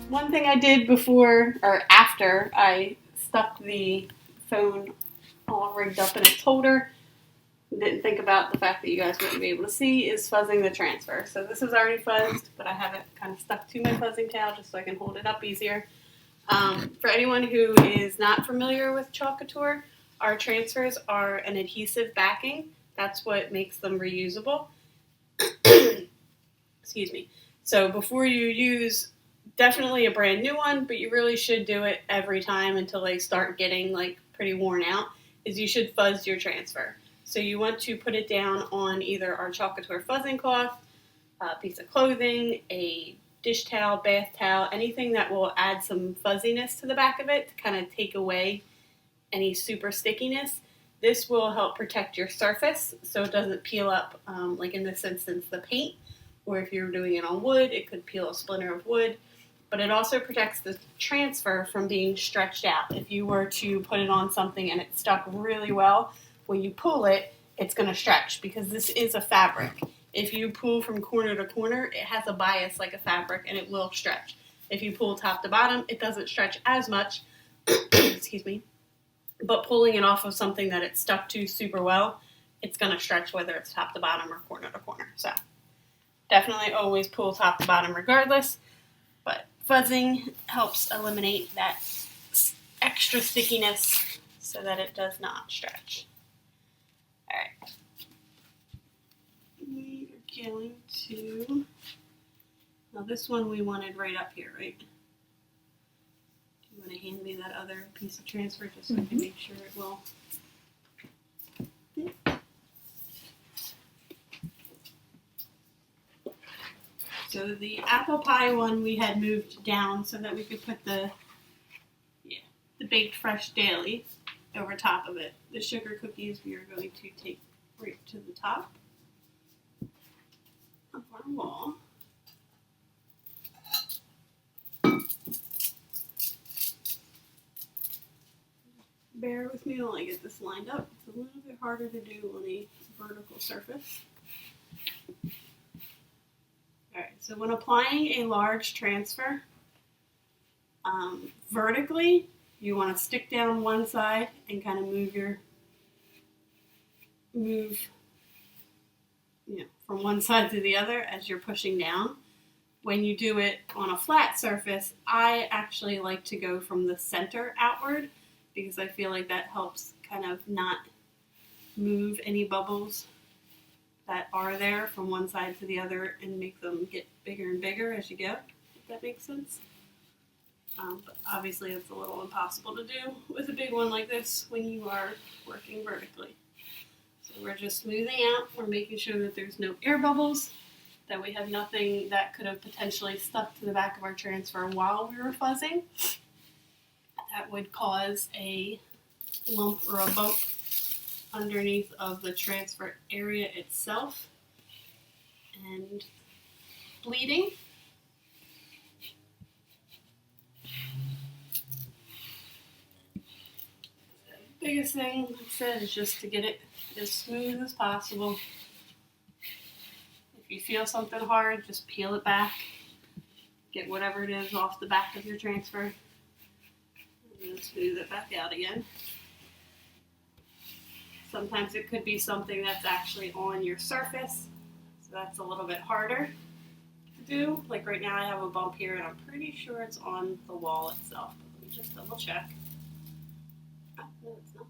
one thing I did before or after I stuck the phone all rigged up in its holder, didn't think about the fact that you guys wouldn't be able to see, is fuzzing the transfer. So this is already fuzzed, but I have it kind of stuck to my fuzzing towel just so I can hold it up easier. For anyone who is not familiar with Chalkboard, our transfers are an adhesive backing. That's what makes them reusable. Excuse me. So before you use definitely a brand new one, but you really should do it every time until they start getting like pretty worn out, is you should fuzz your transfer. So you want to put it down on either our Chalkboard fuzzing cloth, a piece of clothing, a dish towel, bath towel, anything that will add some fuzziness to the back of it to kind of take away any super stickiness. This will help protect your surface so it doesn't peel up, like in this instance, the paint, or if you're doing it on wood, it could peel a splinter of wood. But it also protects the transfer from being stretched out. If you were to put it on something and it stuck really well, when you pull it, it's going to stretch because this is a fabric. If you pull from corner to corner, it has a bias like a fabric and it will stretch. If you pull top to bottom, it doesn't stretch as much. Excuse me. But pulling it off of something that it's stuck to super well, it's going to stretch whether it's top to bottom or corner to corner. So definitely always pull top to bottom regardless. But fuzzing helps eliminate that extra stickiness so that it does not stretch. All right. We are going to, now this one we wanted right up here, right? Do you want to hand me that other piece of transfer just so I can make sure it will? So the apple pie one we had moved down so that we could put the baked fresh daily over top of it. The sugar cookies we are going to take right to the top of our wall. Bear with me while I get this lined up. It's a little bit harder to do on a vertical surface. Alright, so when applying a large transfer, vertically, you want to stick down one side and kind of move from one side to the other as you're pushing down. When you do it on a flat surface, I actually like to go from the center outward because I feel like that helps kind of not move any bubbles that are there from one side to the other and make them get bigger and bigger as you go, if that makes sense. But obviously it's a little impossible to do with a big one like this when you are working vertically. So we're just smoothing out, we're making sure that there's no air bubbles, that we have nothing that could have potentially stuck to the back of our transfer while we were fuzzing. That would cause a lump or a bump underneath of the transfer area itself and bleeding. The biggest thing, like I said, is just to get it as smooth as possible. If you feel something hard, just peel it back. Get whatever it is off the back of your transfer. And then smooth it back out again. Sometimes it could be something that's actually on your surface, so that's a little bit harder to do. Like right now I have a bump here and I'm pretty sure it's on the wall itself. But let me just double check. Oh, no, it's not.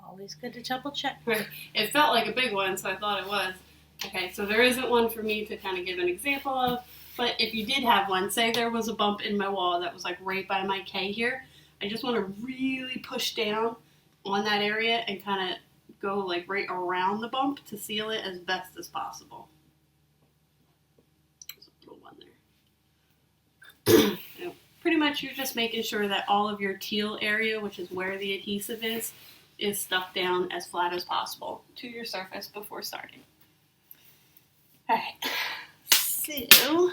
Always good to double check. Right. It felt like a big one, so I thought it was. Okay, so there isn't one for me to kind of give an example of, but if you did have one, say there was a bump in my wall that was like right by my K here, I just want to really push down on that area and kind of go like right around the bump to seal it as best as possible. There's a little one there. Pretty much you're just making sure that all of your teal area, which is where the adhesive is stuck down as flat as possible to your surface before starting. Alright, so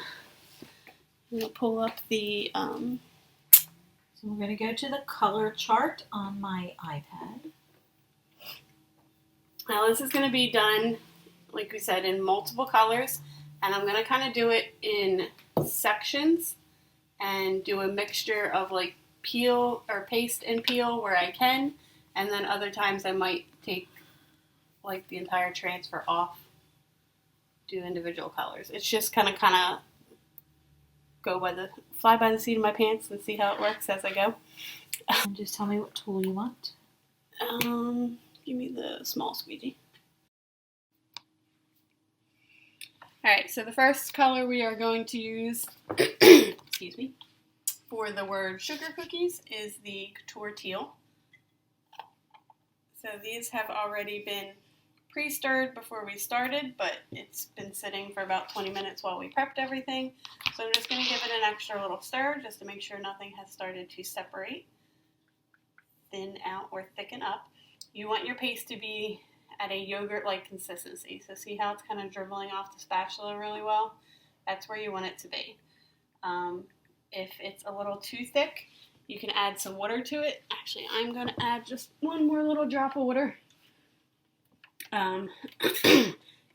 I'm going to pull up the, So we're going to go to the color chart on my iPad. Now this is going to be done, like we said, in multiple colors, and I'm going to kind of do it in sections and do a mixture of like peel or paste and peel where I can, and then other times I might take like the entire transfer off, do individual colors. It's just kind of fly by the seat of my pants and see how it works as I go. And just tell me what tool you want. Give me the small squeegee. Alright, so the first color we are going to use, excuse me, for the word sugar cookies is the Couture Teal. So these have already been pre-stirred before we started, but it's been sitting for about 20 minutes while we prepped everything. So I'm just going to give it an extra little stir just to make sure nothing has started to separate, thin out, or thicken up. You want your paste to be at a yogurt-like consistency. So see how it's kind of dribbling off the spatula really well? That's where you want it to be. If it's a little too thick, you can add some water to it. Actually, I'm going to add just one more little drop of water.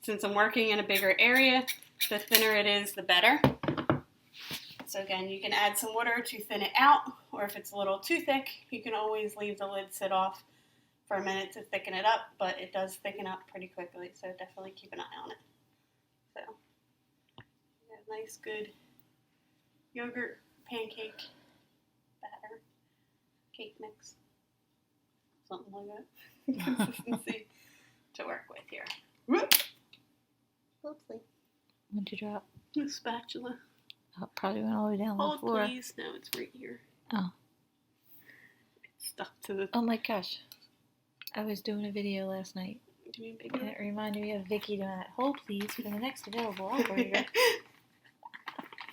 Since I'm working in a bigger area, the thinner it is, the better. So again, you can add some water to thin it out, or if it's a little too thick, you can always leave the lid sit off for a minute to thicken it up, but it does thicken up pretty quickly, so definitely keep an eye on it. So, nice, good yogurt pancake batter, cake mix, something like that, consistency to work with here. Oopsie. What'd you drop? The spatula. Oh, probably went all the way down the Hold, floor. please. No, it's right here. Oh. It's stuck to the... Oh my gosh. I was doing a video last night, and it reminded me of Vicky doing that. Hold please for the next available operator.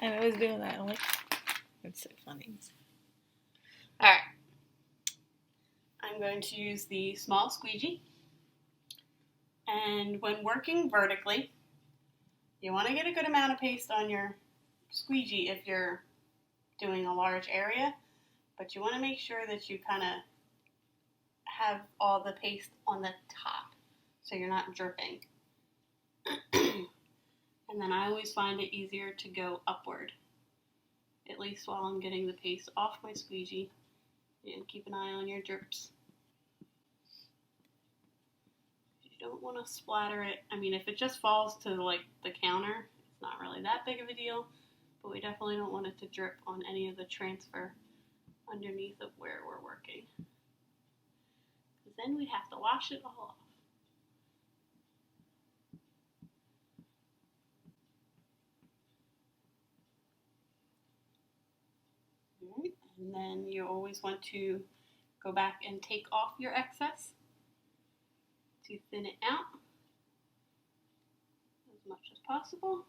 And I was doing that. I'm like, it's so funny. Alright. I'm going to use the small squeegee. And when working vertically, you want to get a good amount of paste on your squeegee if you're doing a large area, but you want to make sure that you kind of have all the paste on the top so you're not dripping. And then I always find it easier to go upward, at least while I'm getting the paste off my squeegee, and keep an eye on your drips. You don't want to splatter it. I mean, if it just falls to like the counter, it's not really that big of a deal, but we definitely don't want it to drip on any of the transfer underneath of where we're working. Then we'd have to wash it all off. Alright, and then you always want to go back and take off your excess to thin it out as much as possible.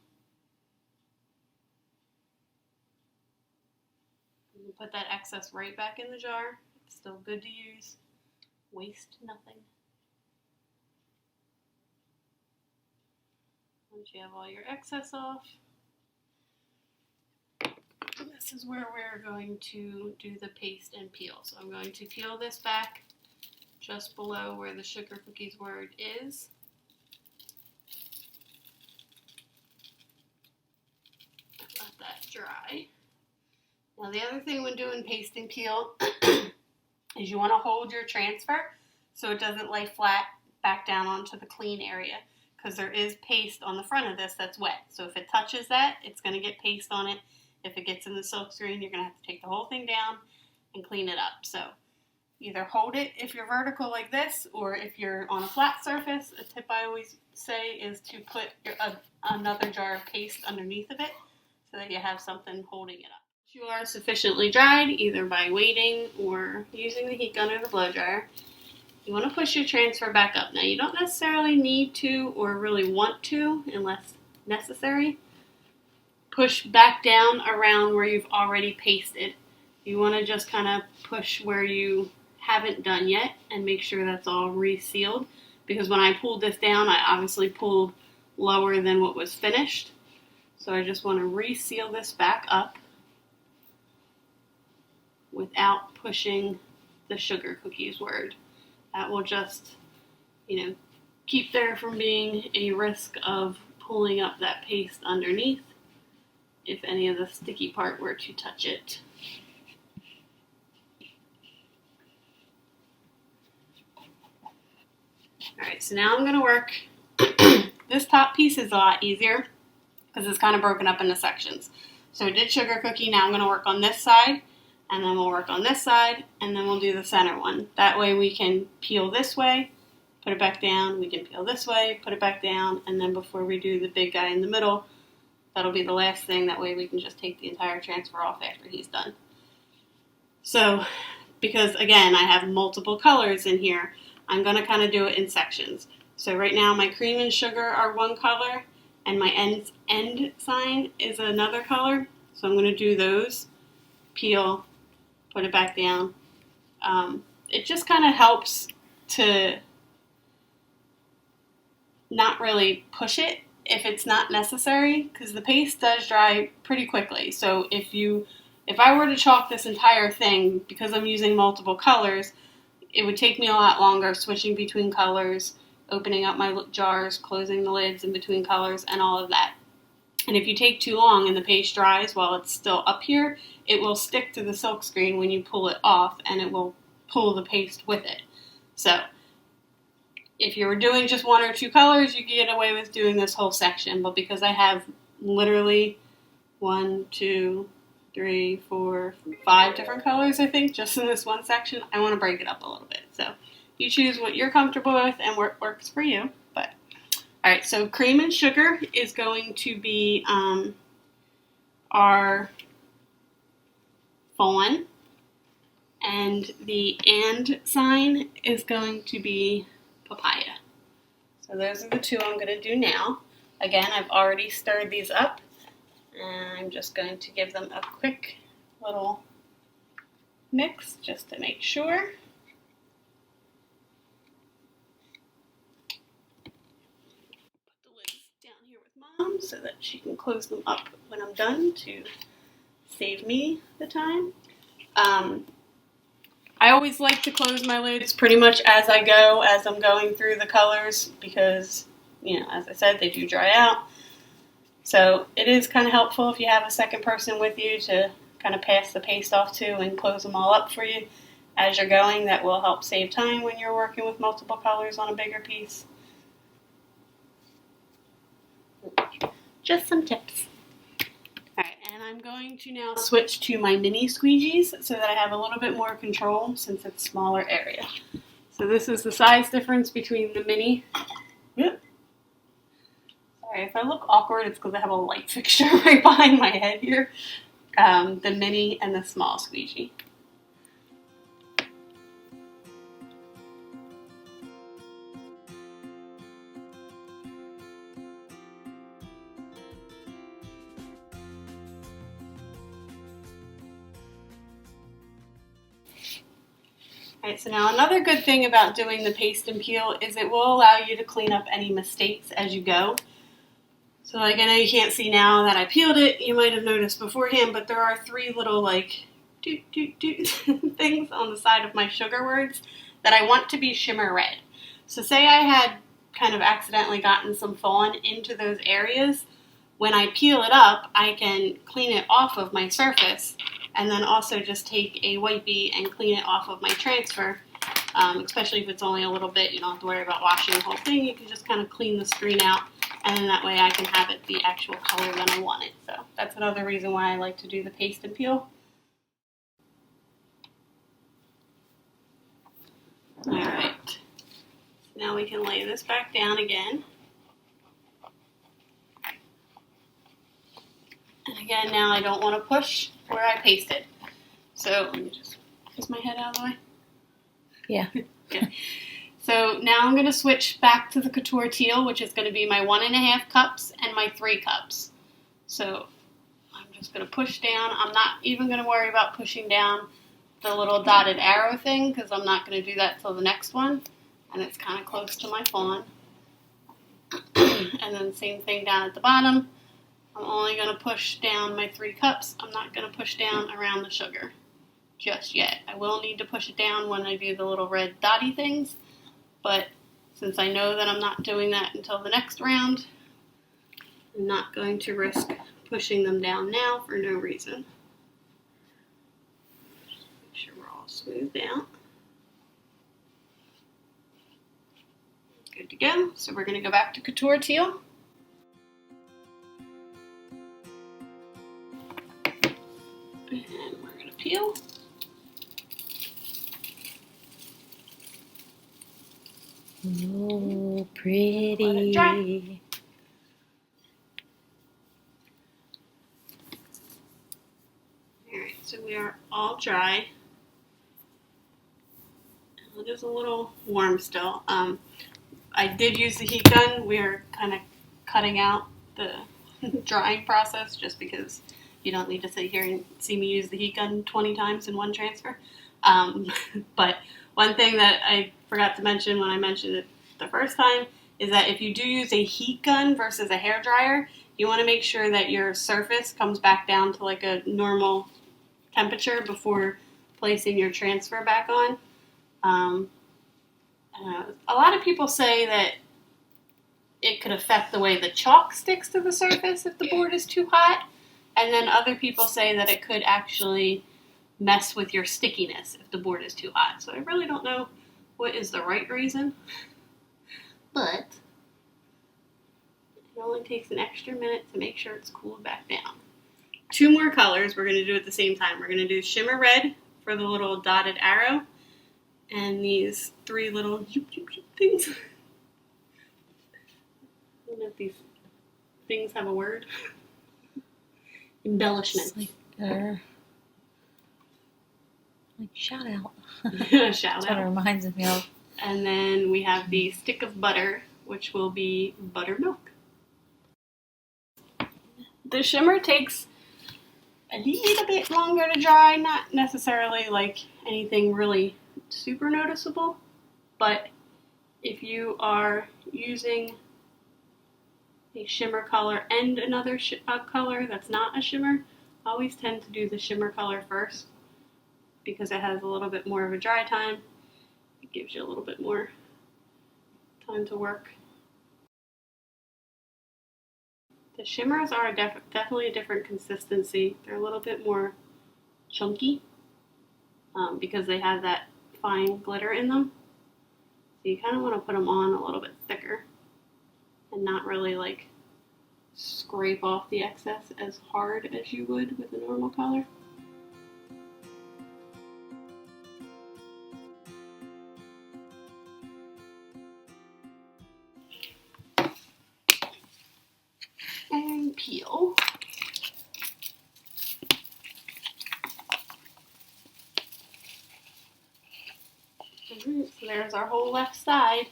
You can put that excess right back in the jar. It's still good to use. Waste nothing. Once you have all your excess off, this is where we're going to do the paste and peel. So I'm going to peel this back just below where the sugar cookies word is. Let that dry. Now the other thing when doing paste and peel is you want to hold your transfer so it doesn't lay flat back down onto the clean area, because there is paste on the front of this that's wet. So if it touches that, it's going to get paste on it. If it gets in the silk screen, you're going to have to take the whole thing down and clean it up. So either hold it if you're vertical like this, or if you're on a flat surface, a tip I always say is to put another jar of paste underneath of it so that you have something holding it up. You are sufficiently dried, either by waiting or using the heat gun or the blow dryer. You want to push your transfer back up. Now you don't necessarily need to or really want to unless necessary. Push back down around where you've already pasted. You want to just kind of push where you haven't done yet and make sure that's all resealed, because when I pulled this down, I obviously pulled lower than what was finished. So I just want to reseal this back up without pushing the sugar cookies word. That will just, keep there from being a risk of pulling up that paste underneath. if any of the sticky part were to touch it. Alright, so now I'm going to work. This top piece is a lot easier because it's kind of broken up into sections. So I did sugar cookie, now I'm going to work on this side, and then we'll work on this side, and then we'll do the center one. That way we can peel this way, put it back down, we can peel this way, put it back down, and then before we do the big guy in the middle, that'll be the last thing. That way we can just take the entire transfer off after he's done. So, because again, I have multiple colors in here, I'm going to kind of do it in sections. So right now my cream and sugar are one color, and my end sign is another color. So I'm going to do those, peel, put it back down. It just kind of helps to not really push it if it's not necessary, because the paste does dry pretty quickly. So if I were to chalk this entire thing, because I'm using multiple colors, it would take me a lot longer switching between colors, opening up my jars, closing the lids in between colors, and all of that. And if you take too long and the paste dries while it's still up here, it will stick to the silk screen when you pull it off, and it will pull the paste with it. So if you were doing just one or two colors, you could get away with doing this whole section. But because I have literally 1, 2, 3, 4, 5 different colors, I think, just in this one section, I want to break it up a little bit. So you choose what you're comfortable with and what works for you. But all right, so cream and sugar is going to be our fawn, and the and sign is going to be papaya. So those are the two I'm going to do now. Again, I've already stirred these up, and I'm just going to give them a quick little mix just to make sure. Put the lids down here with Mom so that she can close them up when I'm done to save me the time. I always like to close my lids pretty much as I go, as I'm going through the colors, because, you know, as I said, they do dry out. So it is kind of helpful if you have a second person with you to kind of pass the paste off to and close them all up for you as you're going. That will help save time when you're working with multiple colors on a bigger piece. Just some tips. Alright, and I'm going to now switch to my mini squeegees so that I have a little bit more control since it's a smaller area. So this is the size difference between the mini. Yep. Sorry, if I look awkward, it's because I have a light fixture right behind my head here. The mini and the small squeegee. Alright, so now another good thing about doing the paste and peel is it will allow you to clean up any mistakes as you go. So like, I know you can't see now that I peeled it, you might have noticed beforehand, but there are 3 little like doot doot doot things on the side of my sugar words that I want to be shimmer red. So say I had kind of accidentally gotten some fawn into those areas, when I peel it up, I can clean it off of my surface, and then also just take a wipey and clean it off of my transfer, especially if it's only a little bit. You don't have to worry about washing the whole thing. You can just kind of clean the screen out, and then that way I can have it the actual color that I want it. So that's another reason why I like to do the paste and peel. Alright, now we can lay this back down again. And again, now I don't want to push where I pasted. So let me just my head out of the way. Yeah. Yeah. So now I'm going to switch back to the Couture Teal, which is going to be my 1.5 cups and my 3 cups. So I'm just going to push down. I'm not even going to worry about pushing down the little dotted arrow thing, because I'm not going to do that till the next one. And it's kind of close to my fawn. And then same thing down at the bottom. I'm only going to push down my 3 cups. I'm not going to push down around the sugar just yet. I will need to push it down when I do the little red dotty things, but since I know that I'm not doing that until the next round, I'm not going to risk pushing them down now for no reason. Make sure we're all smoothed out. Good to go. So we're going to go back to Couture Teal. And we're going to peel. Oh, pretty. Let it dry. Alright, so we are all dry. It is a little warm still. I did use the heat gun. We are kind of cutting out the drying process just because you don't need to sit here and see me use the heat gun 20 times in one transfer. But one thing that I forgot to mention when I mentioned it the first time is that if you do use a heat gun versus a hairdryer, you want to make sure that your surface comes back down to like a normal temperature before placing your transfer back on. A lot of people say that it could affect the way the chalk sticks to the surface if the board is too hot, and then other people say that it could actually mess with your stickiness if the board is too hot. So I really don't know what is the right reason, but it only takes an extra minute to make sure it's cooled back down. 2 more colors we're going to do at the same time. We're going to do shimmer red for the little dotted arrow, and these 3 little things. I don't know if these things have a word. Embellishments. Like shout out. Shout That's out. what it reminds me of. And then we have the stick of butter, which will be buttermilk. The shimmer takes a little bit longer to dry, not necessarily like anything really super noticeable, but if you are using a shimmer color and another color that's not a shimmer, I always tend to do the shimmer color first because it has a little bit more of a dry time. It gives you a little bit more time to work. The shimmers are definitely a different consistency. They're a little bit more chunky because they have that fine glitter in them. So you kind of want to put them on a little bit thicker and not really like scrape off the excess as hard as you would with a normal color. And peel. So there's our whole left side.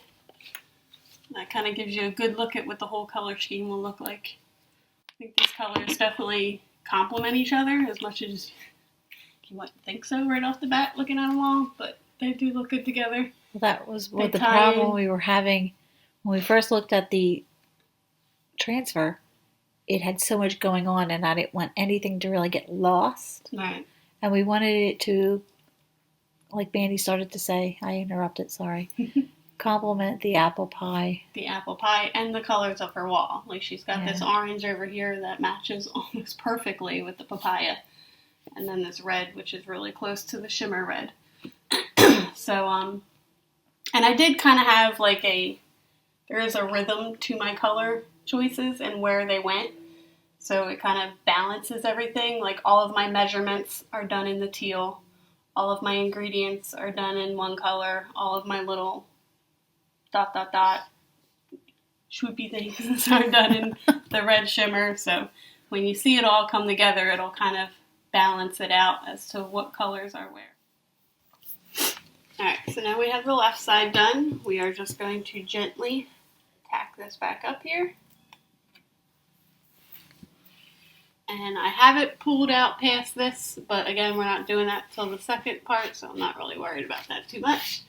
That kind of gives you a good look at what the whole color scheme will look like. I think these colors definitely complement each other as much as you might think so right off the bat looking at them all, but they do look good together. Well, that was what the problem we were having when we first looked at the transfer. It had so much going on, and I didn't want anything to really get lost. Right. And we wanted it to, like Mandy started to say, I interrupted, sorry, complement the apple pie. The apple pie and the colors of her wall. Like she's got this orange over here that matches almost perfectly with the papaya. And then this red, which is really close to the shimmer red. So, and I did kind of have like there is a rhythm to my color choices and where they went. So it kind of balances everything. Like all of my measurements are done in the teal. All of my ingredients are done in one color. All of my little ... swoopy things are done in the red shimmer. So when you see it all come together, it'll kind of balance it out as to what colors are where. Alright, so now we have the left side done. We are just going to gently tack this back up here. And I have it pulled out past this, but again, we're not doing that till the second part, so I'm not really worried about that too much.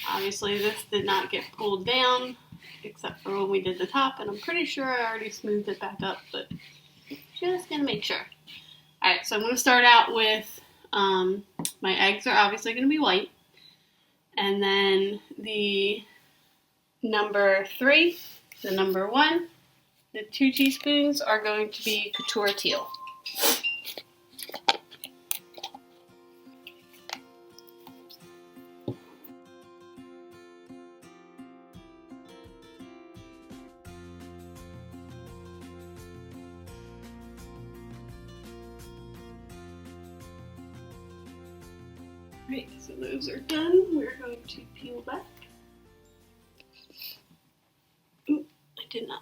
Obviously, this did not get pulled down, except for when we did the top, and I'm pretty sure I already smoothed it back up, but just gonna make sure. Alright, so I'm gonna start out with, my eggs are obviously gonna be white, and then the number 3, the number 1, the 2 teaspoons are going to be Couture Teal. Right, so those are done. We're going to peel back. Ooh, I did not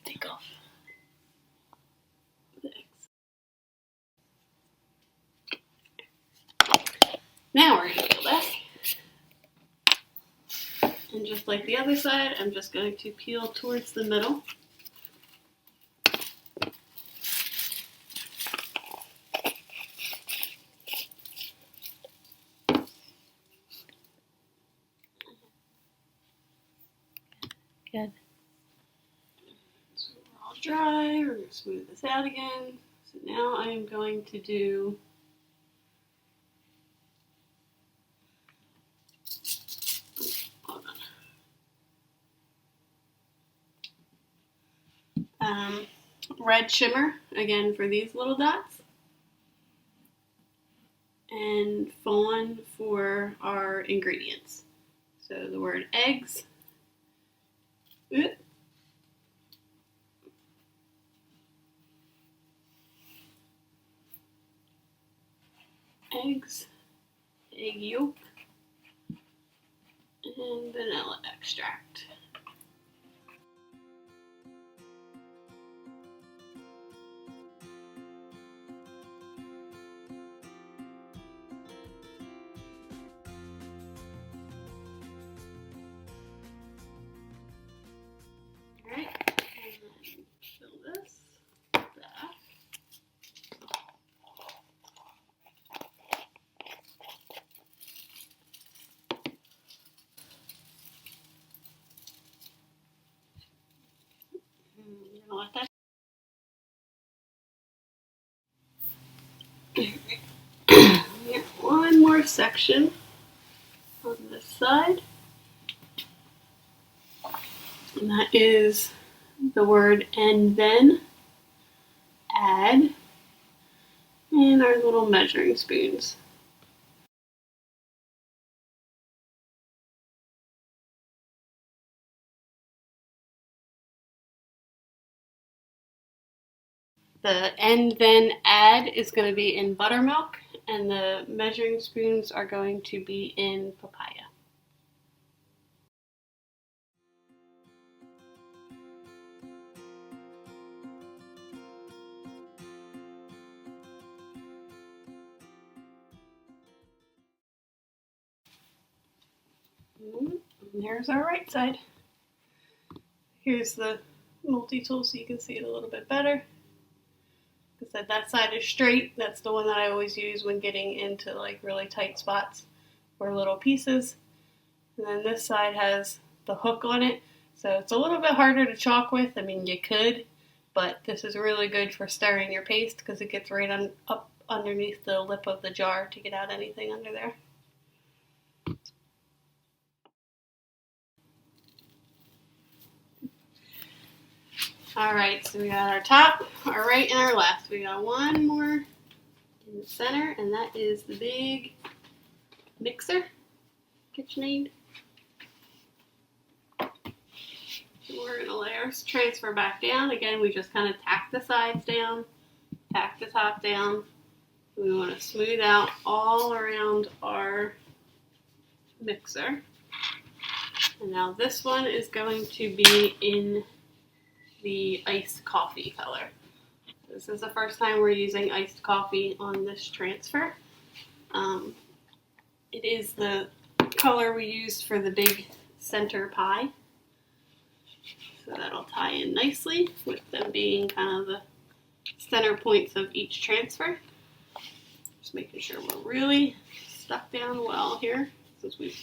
take off the eggs. Now we're going to peel back. And just like the other side, I'm just going to peel towards the middle. Good. So we're all dry. We're going to smooth this out again. So now I am going to do red shimmer again for these little dots, and fawn for our ingredients. So the word eggs, eggs, egg yolk, and vanilla extract. Alright, and then fill this back. I'm gonna let that. Get one more section on this side, and that is the word and then add, and our little measuring spoons. The and then add is going to be in buttermilk, and the measuring spoons are going to be in papaya. And there's our right side. Here's the multi-tool so you can see it a little bit better. Like I said, that side is straight. That's the one that I always use when getting into like really tight spots or little pieces. And then this side has the hook on it, so it's a little bit harder to chalk with. I mean, you could, but this is really good for stirring your paste because it gets right up underneath the lip of the jar to get out anything under there. Alright, so we got our top, our right, and our left. We got one more in the center, and that is the big mixer, KitchenAid. We're going to lay our transfer back down. Again, we just kind of tack the sides down, tack the top down. We want to smooth out all around our mixer. And now this one is going to be in the iced coffee color. This is the first time we're using iced coffee on this transfer. It is the color we used for the big center pie. So that'll tie in nicely with them being kind of the center points of each transfer. Just making sure we're really stuck down well here, since we've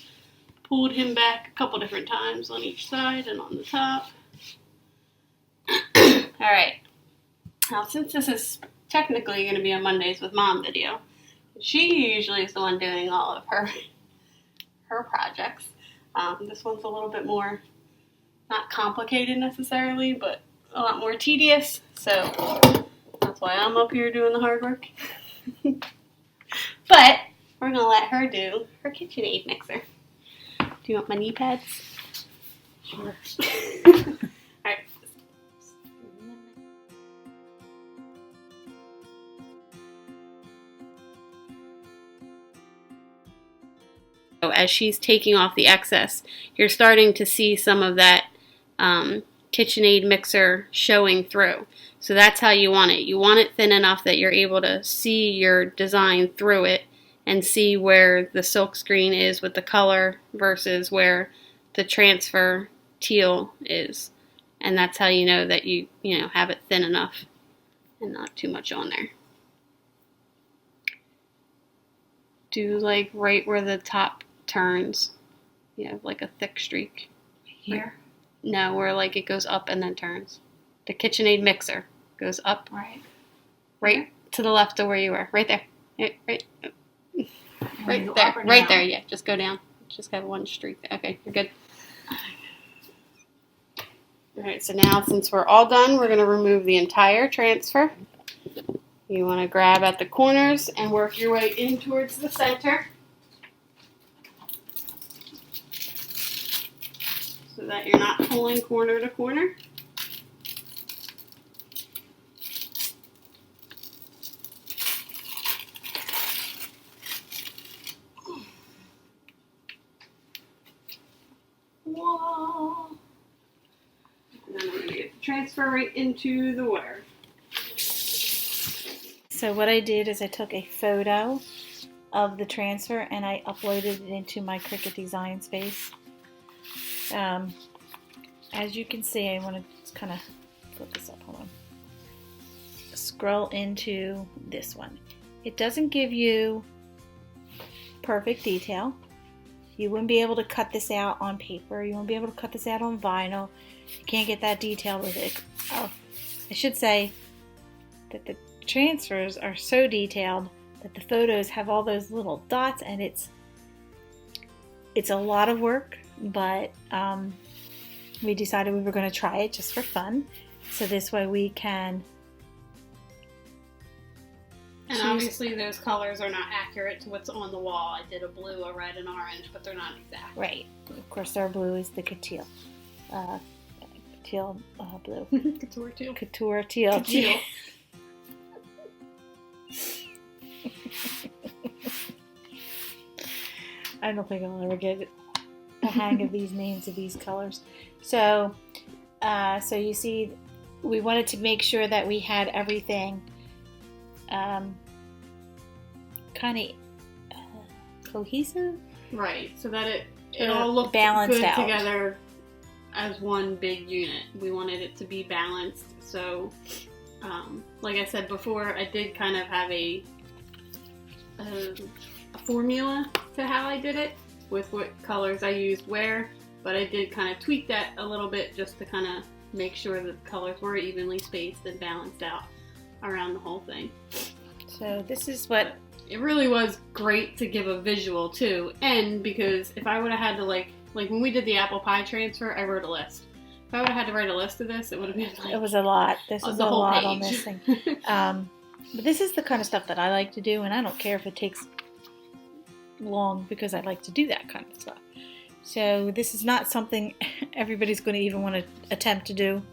pulled him back a couple different times on each side and on the top. Alright, now since this is technically going to be a Mondays with Mom video, she usually is the one doing all of her projects. This one's a little bit more, not complicated necessarily, but a lot more tedious, so that's why I'm up here doing the hard work. But we're going to let her do her KitchenAid mixer. Do you want my knee pads? Sure. Alright. So as she's taking off the excess, you're starting to see some of that KitchenAid mixer showing through. So that's how you want it. You want it thin enough that you're able to see your design through it and see where the silk screen is with the color versus where the transfer teal is. And that's how you know that you have it thin enough and not too much on there. Do like right where the top turns. You have like a thick streak. Here? No, where like it goes up and then turns. The KitchenAid mixer goes up. Right to the left of where you were. Right there. Right there. Right there, yeah. Just go down. Just got one streak there. Okay, you're good. Alright, so now since we're all done, we're going to remove the entire transfer. You want to grab at the corners and work your way in towards the center. So that you're not pulling corner to corner. Whoa. And then I'm going to get the transfer right into the water. So what I did is I took a photo of the transfer and I uploaded it into my Cricut design space. As you can see, I want to kind of flip this up. Hold on. Scroll into this one. It doesn't give you perfect detail. You wouldn't be able to cut this out on paper. You won't be able to cut this out on vinyl. You can't get that detail with it. Oh, I should say that the transfers are so detailed that the photos have all those little dots, and it's a lot of work, but we decided we were going to try it just for fun, so this way we can. And obviously those colors are not accurate to what's on the wall. I did a blue, a red, and orange, but they're not exact. Right. Of course, our blue is the teal. Teal blue. Couture teal. Couture teal. Teal. I don't think I'll ever get the hang of these names of these colors. So you see, we wanted to make sure that we had everything kind of cohesive. Right, so that it all looked balanced good out together as one big unit. We wanted it to be balanced. So, like I said before, I did kind of have a formula to how I did it with what colors I used where, but I did kind of tweak that a little bit just to kind of make sure that the colors were evenly spaced and balanced out around the whole thing. So this is what... It really was great to give a visual too, and because if I would have had to like when we did the apple pie transfer, I wrote a list. If I would have had to write a list of this, it would have been like... It was a lot. This is a lot page. on this thing. But this is the kind of stuff that I like to do, and I don't care if it takes long because I like to do that kind of stuff. So this is not something everybody's going to even want to attempt to do.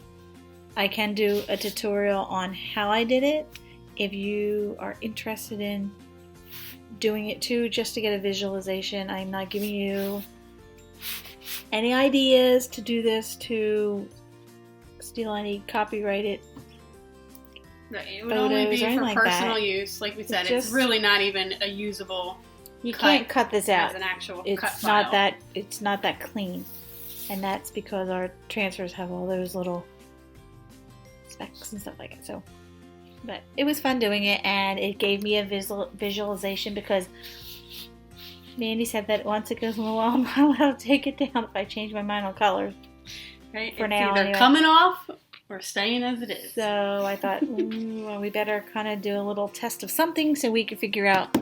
I can do a tutorial on how I did it if you are interested in doing it too, just to get a visualization. I'm not giving you any ideas to do this to steal any copyrighted Right, it would only be for like personal that. use. Like we said, it's really not even a usable. You can't cut this out as an actual it's cut not file. It's not that clean, and that's because our transfers have all those little specks and stuff like that. So, but it was fun doing it, and it gave me a visualization because Mandy said that once it goes on the wall, I'm not allowed to take it down if I change my mind on colors. Right, For it's now, either anyway. coming off or staying as it is. So I thought, well, we better kind of do a little test of something so we can figure out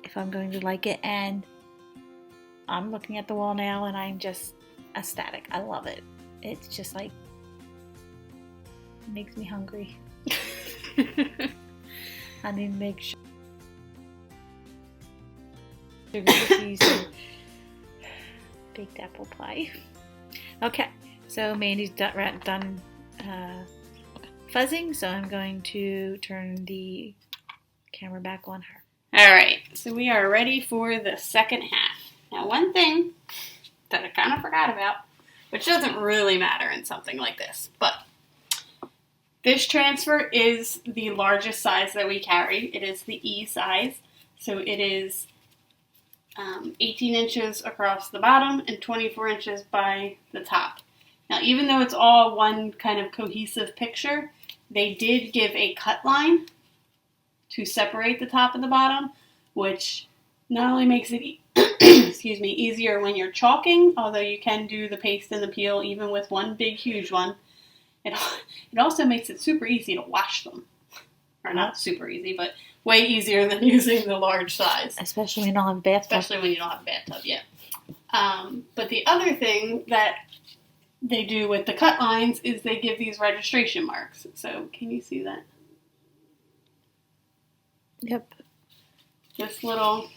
if I'm going to like it. And I'm looking at the wall now and I'm just ecstatic. I love it. It's just like makes me hungry. I need to make sure sugar cookies and baked apple pie. Okay, so Mandy's done fuzzing, so I'm going to turn the camera back on her. Alright, so we are ready for the second half. Now, one thing that I kind of forgot about, which doesn't really matter in something like this, but this transfer is the largest size that we carry. It is the E size, so it is 18 inches across the bottom and 24 inches by the top. Now, even though it's all one kind of cohesive picture, they did give a cut line to separate the top and the bottom, which not only makes it excuse me, easier when you're chalking, although you can do the paste and the peel even with one big huge one, it also makes it super easy to wash them. Or not super easy, but way easier than using the large size. Especially when you don't have a bathtub. Especially when you don't have a bathtub yet. But the other thing that they do with the cut lines is they give these registration marks. So, can you see that? Yep. This little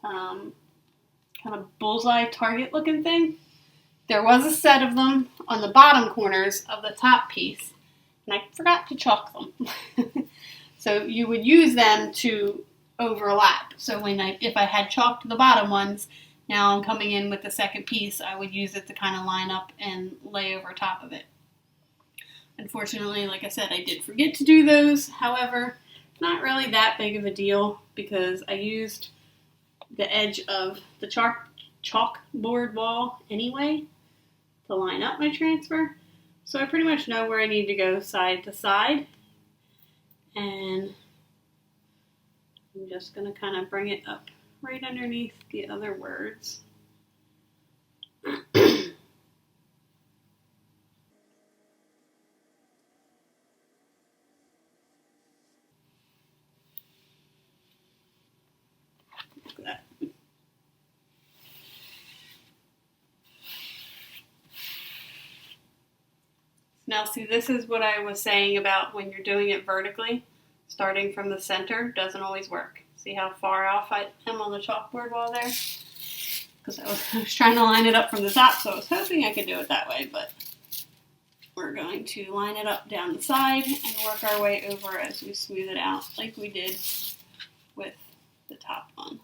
kind of bullseye target looking thing. There was a set of them on the bottom corners of the top piece, and I forgot to chalk them. So you would use them to overlap. So if I had chalked the bottom ones, now I'm coming in with the second piece, I would use it to kind of line up and lay over top of it. Unfortunately, like I said, I did forget to do those. However, not really that big of a deal because I used the edge of the chalkboard wall anyway to line up my transfer. So I pretty much know where I need to go side to side. And I'm just going to kind of bring it up right underneath the other words. Look at that. Now, see, this is what I was saying about when you're doing it vertically, starting from the center doesn't always work. See how far off I am on the chalkboard wall there? Because I was trying to line it up from the top, so I was hoping I could do it that way, but we're going to line it up down the side and work our way over as we smooth it out like we did with the top one.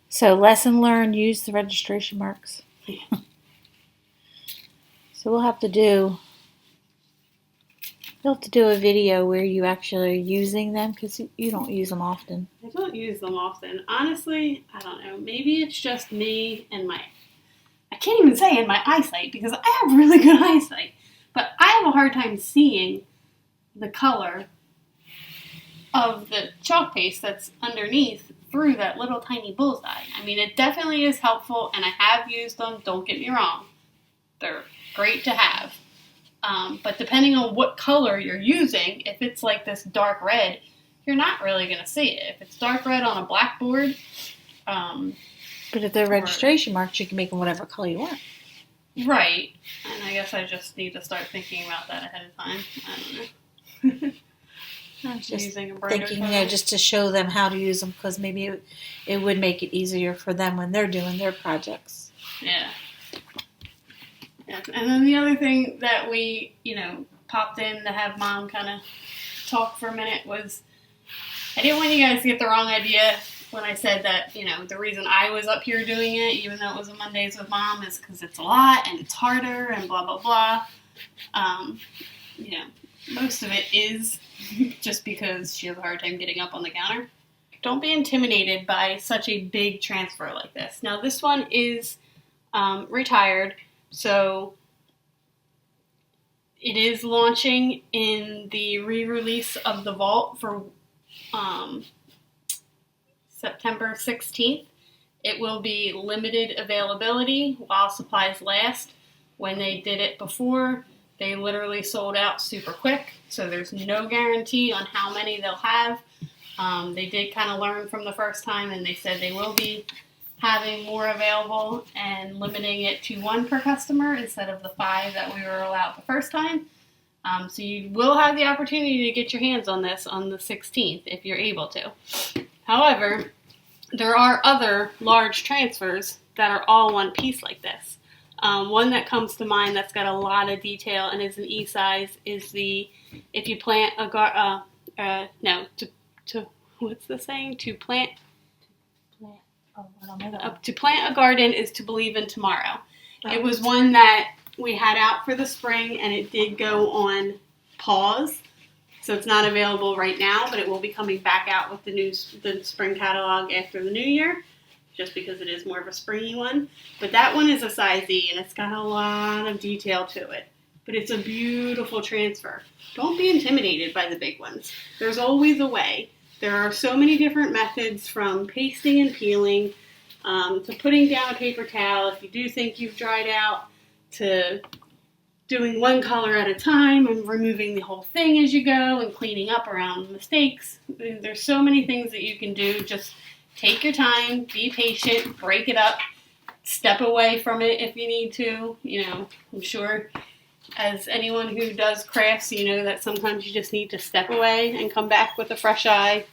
So lesson learned, use the registration marks. Yeah. So we'll have to do a video where you actually are using them because you don't use them often. I don't use them often. Honestly, I don't know. Maybe it's just me and I can't even say in my eyesight because I have really good eyesight. But I have a hard time seeing the color of the chalk paste that's underneath through that little tiny bullseye. I mean, it definitely is helpful, and I have used them, don't get me wrong. They're great to have. But depending on what color you're using, if it's like this dark red, you're not really going to see it. If it's dark red on a blackboard... but if they're registration marks, you can make them whatever color you want. Right. And I guess I just need to start thinking about that ahead of time. I don't know. I was just Using a brighter thinking, color. just to show them how to use them because maybe it would make it easier for them when they're doing their projects. Yeah. Yeah. And then the other thing that we, popped in to have Mom kind of talk for a minute was I didn't want you guys to get the wrong idea when I said that, the reason I was up here doing it, even though it was a Mondays with Mom, is because it's a lot and it's harder and blah, blah, blah. Most of it is just because she has a hard time getting up on the counter. Don't be intimidated by such a big transfer like this. Now, this one is retired, so it is launching in the re-release of the vault for September 16th. It will be limited availability while supplies last. When they did it before, they literally sold out super quick, so there's no guarantee on how many they'll have. They did kind of learn from the first time, and they said they will be having more available and limiting it to 1 per customer instead of the 5 that we were allowed the first time. So you will have the opportunity to get your hands on this on the 16th if you're able to. However, there are other large transfers that are all one piece like this. One that comes to mind that's got a lot of detail and is an E size is the if you plant a what's the saying? To plant a garden is to believe in tomorrow. It was one that we had out for the spring, and it did go on pause. So it's not available right now, but it will be coming back out with the spring catalog after the new year, just because it is more of a springy one. But that one is a size E, and it's got a lot of detail to it. But it's a beautiful transfer. Don't be intimidated by the big ones. There's always a way. There are so many different methods, from pasting and peeling to putting down a paper towel if you do think you've dried out, to doing one color at a time and removing the whole thing as you go and cleaning up around mistakes. There's so many things that you can do. Just take your time, be patient, break it up, step away from it if you need to. I'm sure as anyone who does crafts, you know that sometimes you just need to step away and come back with a fresh eye.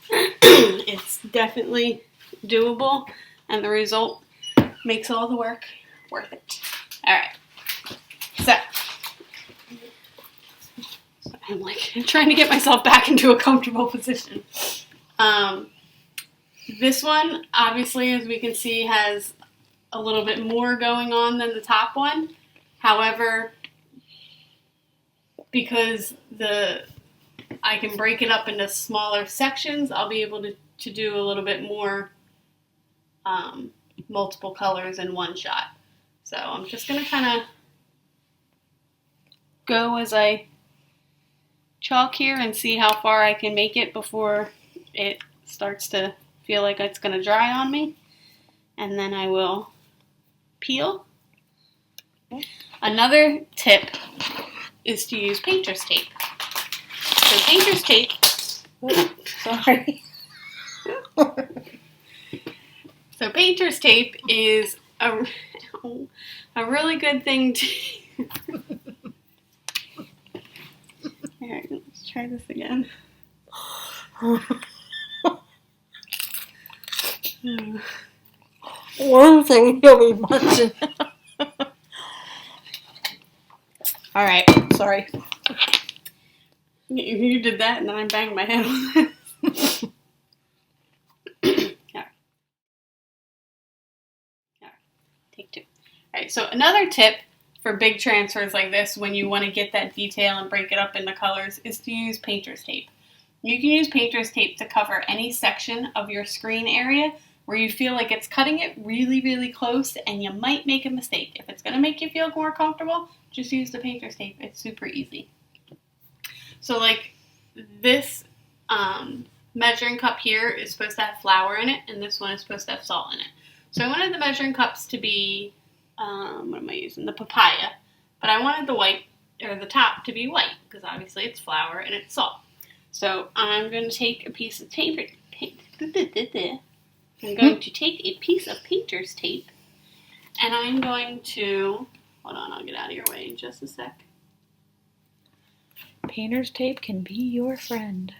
It's definitely doable, and the result makes all the work worth it. Alright, so I'm trying to get myself back into a comfortable position. This one, obviously, as we can see, has a little bit more going on than the top one. However, because I can break it up into smaller sections, I'll be able to do a little bit more multiple colors in one shot. So I'm just going to kind of go as I chalk here and see how far I can make it before it starts to feel like it's going to dry on me. And then I will peel. Another tip is to use painter's tape. So painter's tape, So painter's tape is a really good thing to... Alright, let's try this again. One thing you'll be munching. Alright, sorry. You did that, and then I banged my head on this. Take 2. Alright, so another tip for big transfers like this, when you want to get that detail and break it up into colors, is to use painter's tape. You can use painter's tape to cover any section of your screen area where you feel like it's cutting it really, really close and you might make a mistake. If it's going to make you feel more comfortable, just use the painter's tape. It's super easy. So like this measuring cup here is supposed to have flour in it, and this one is supposed to have salt in it. So I wanted the measuring cups to be, what am I using? The papaya. But I wanted the white, or the top to be white, because obviously it's flour and it's salt. So I'm going to take a piece of painter's tape, and I'm going to, hold on, I'll get out of your way in just a sec. Painter's tape can be your friend.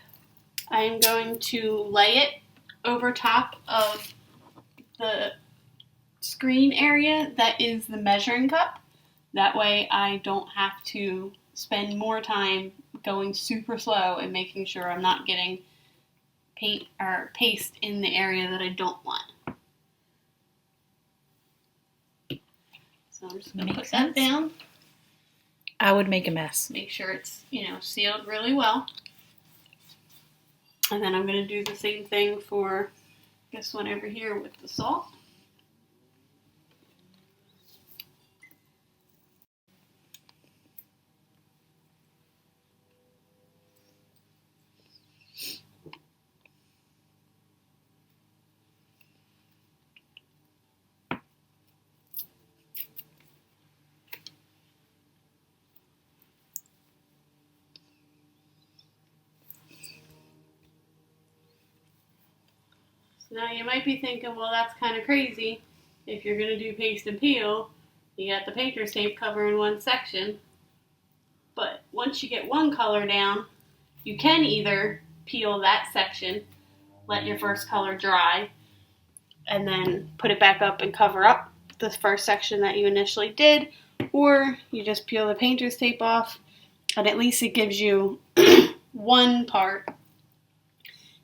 I am going to lay it over top of the screen area that is the measuring cup. That way I don't have to spend more time going super slow and making sure I'm not getting paint or paste in the area that I don't want. So I'm just going to put that down. I would make a mess. Make sure it's, sealed really well. And then I'm going to do the same thing for this one over here with the salt. Now you might be thinking, well, that's kind of crazy. If you're going to do paste and peel, you got the painter's tape covering one section. But once you get one color down, you can either peel that section, let your first color dry, and then put it back up and cover up the first section that you initially did, or you just peel the painter's tape off, and at least it gives you one part,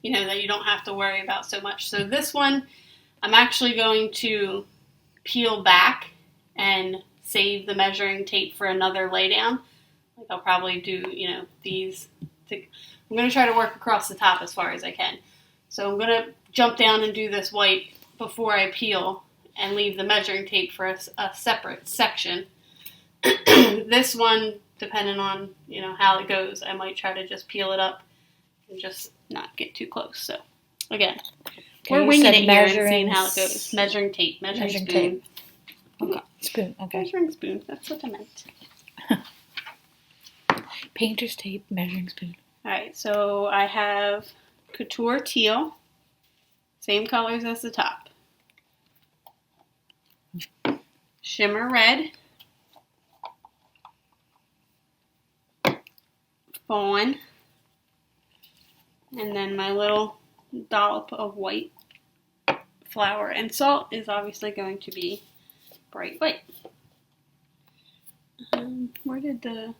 you know, that you don't have to worry about so much. So this one, I'm actually going to peel back and save the measuring tape for another laydown. Like I'll probably do, you know, these. I'm going to try to work across the top as far as I can. So I'm going to jump down and do this white before I peel and leave the measuring tape for a separate section. This one, depending on, you know, how it goes, I might try to just peel it up and just not get too close. So again, we're winging it here and seeing how it goes. Measuring tape, measuring spoon. Tape. Okay, spoon. Okay. Measuring spoon. That's what I meant. Painter's tape, measuring spoon. All right, so I have Couture Teal, same colors as the top. Shimmer Red, Fawn, and then my little dollop of white. Flour and salt is obviously going to be bright white. Where did the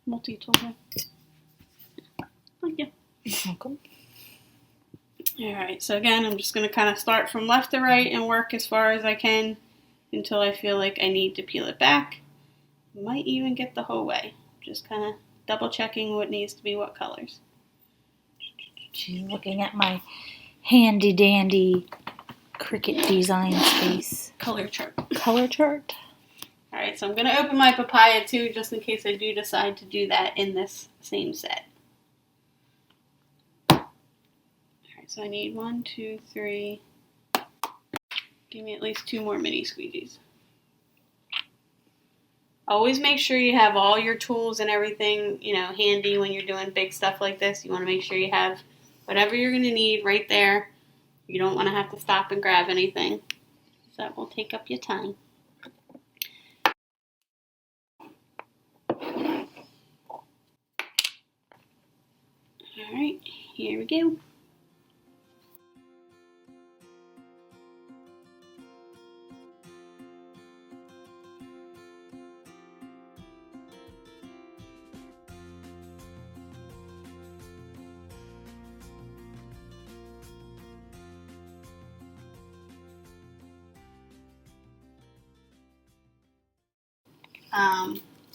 multi-tool go? Oh, yeah. You're welcome. Alright, so again, I'm just going to kind of start from left to right and work as far as I can until I feel like I need to peel it back. Might even get the whole way. Just kind of double checking what needs to be what colors. She's looking at my handy dandy Cricut design space. Color chart. Color chart? Alright, so I'm going to open my papaya too, just in case I do decide to do that in this same set. Alright, so I need 1, 2, 3. Give me at least 2 more mini squeegees. Always make sure you have all your tools and everything, you know, handy when you're doing big stuff like this. You want to make sure you have whatever you're going to need right there. You don't want to have to stop and grab anything. So that will take up your time. Alright, here we go.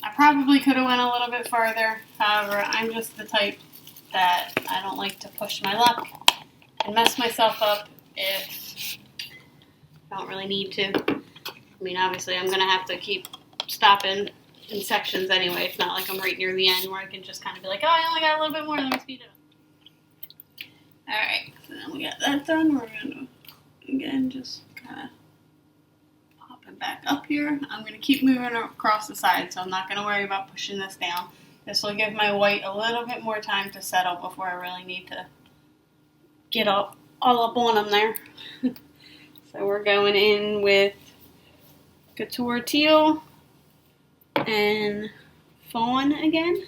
I probably could have went a little bit farther. However, I'm just the type that I don't like to push my luck and mess myself up if I don't really need to. I mean, obviously, I'm going to have to keep stopping in sections anyway. It's not like I'm right near the end where I can just kind of be like, oh, I only got a little bit more, let me speed it up. Alright, so then we got that done. We're going to, again, just kind of back up here. I'm going to keep moving across the side, so I'm not going to worry about pushing this down. This will give my white a little bit more time to settle before I really need to get all up on them there. So we're going in with Couture Teal and Fawn again.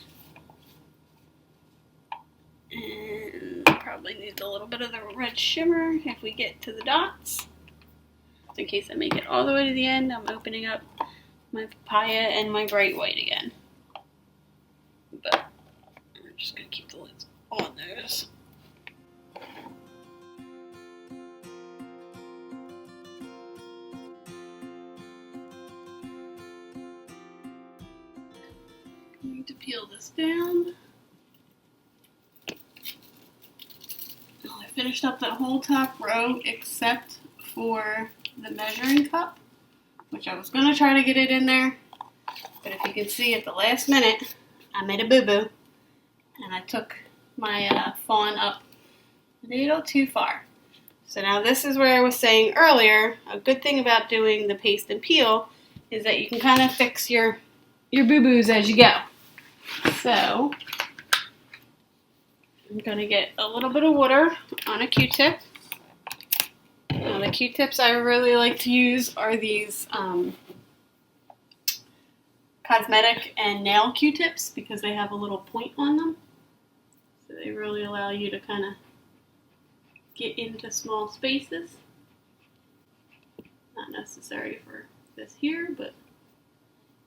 And probably needs a little bit of the red shimmer if we get to the dots. In case I make it all the way to the end, I'm opening up my papaya and my bright white again. But I'm just going to keep the lids on those. I need to peel this down. Well, I finished up that whole top row except for the measuring cup, which I was going to try to get it in there, but if you can see at the last minute, I made a boo-boo, and I took my fawn up a little too far. So now this is where I was saying earlier, a good thing about doing the paste and peel is that you can kind of fix your boo-boos as you go. So I'm going to get a little bit of water on a Q-tip. the Q-tips I really like to use are these cosmetic and nail Q-tips because they have a little point on them. So they really allow you to kind of get into small spaces. Not necessary for this here, but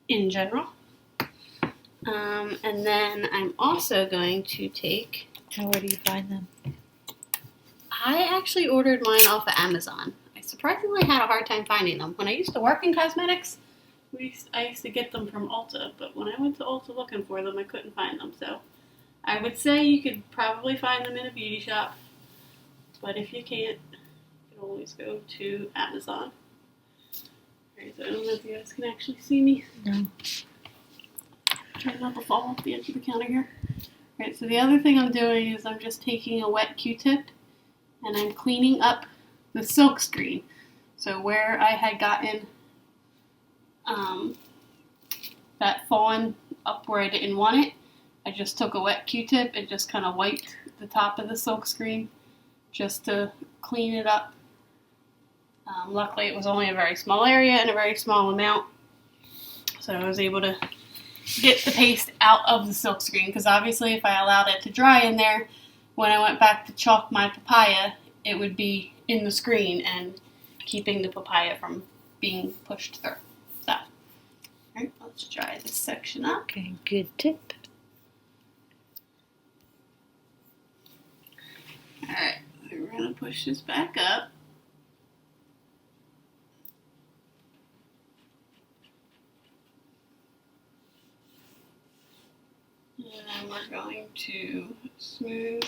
in general. And then I'm also going to take... Now, where do you find them? I actually ordered mine off of Amazon. I surprisingly had a hard time finding them. When I used to work in cosmetics, I used to get them from Ulta, but when I went to Ulta looking for them, I couldn't find them. So I would say you could probably find them in a beauty shop, but if you can't, you can always go to Amazon. Alright, so I don't know if you guys can actually see me. No. Try not to fall off the edge of the counter here. Alright, so the other thing I'm doing is I'm just taking a wet Q-tip and I'm cleaning up the silk screen. So where I had gotten that fallen up where I didn't want it, I just took a wet Q-tip and just kind of wiped the top of the silk screen just to clean it up. Luckily it was only a very small area and a very small amount, so I was able to get the paste out of the silk screen, because obviously if I allowed it to dry in there, when I went back to chalk my papaya, it would be in the screen and keeping the papaya from being pushed through. So, alright, let's dry this section up. Okay, good tip. Alright, so we're going to push this back up. And then we're going to smooth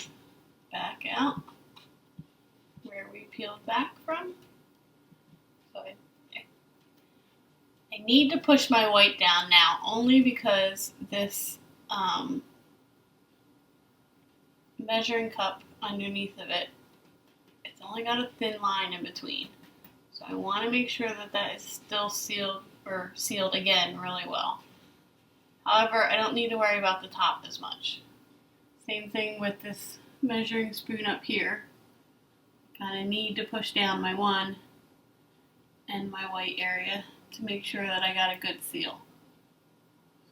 back out where we peeled back from. So I need to push my white down now, only because this measuring cup underneath of it, it's only got a thin line in between. So I want to make sure that that is still sealed again really well. However, I don't need to worry about the top as much. Same thing with this measuring spoon up here. Kind of need to push down my one and my white area to make sure that I got a good seal.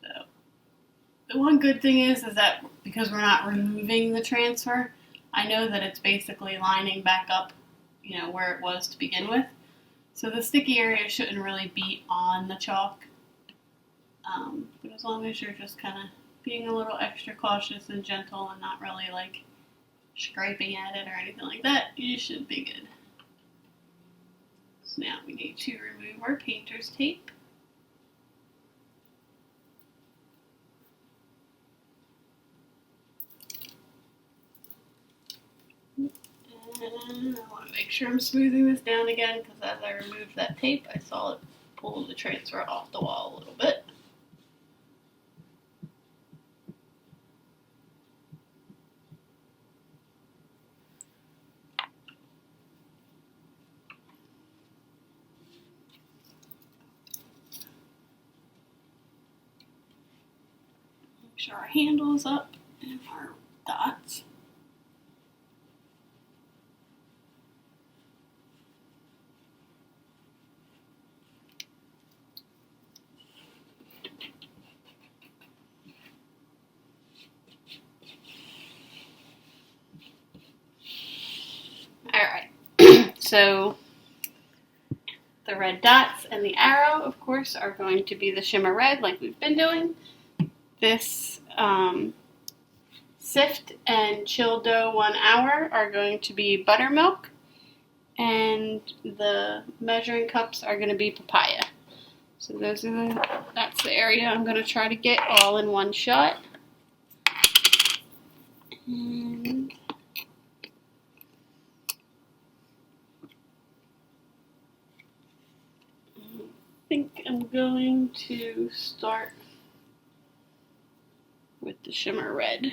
So the one good thing is that because we're not removing the transfer, I know that it's basically lining back up, where it was to begin with. So the sticky area shouldn't really be on the chalk. But as long as you're just kind of being a little extra cautious and gentle and not really like scraping at it or anything like that, you should be good. So now we need to remove our painter's tape. And I want to make sure I'm smoothing this down again, because as I removed that tape, I saw it pull the transfer off the wall a little bit. Make sure our handle is up and our dots. Alright, so the red dots and the arrow, of course, are going to be the shimmer red like we've been doing. This sift and chill dough 1 hour are going to be buttermilk, and the measuring cups are going to be papaya. So that's the area I'm going to try to get all in one shot. And I think I'm going to start with the shimmer red.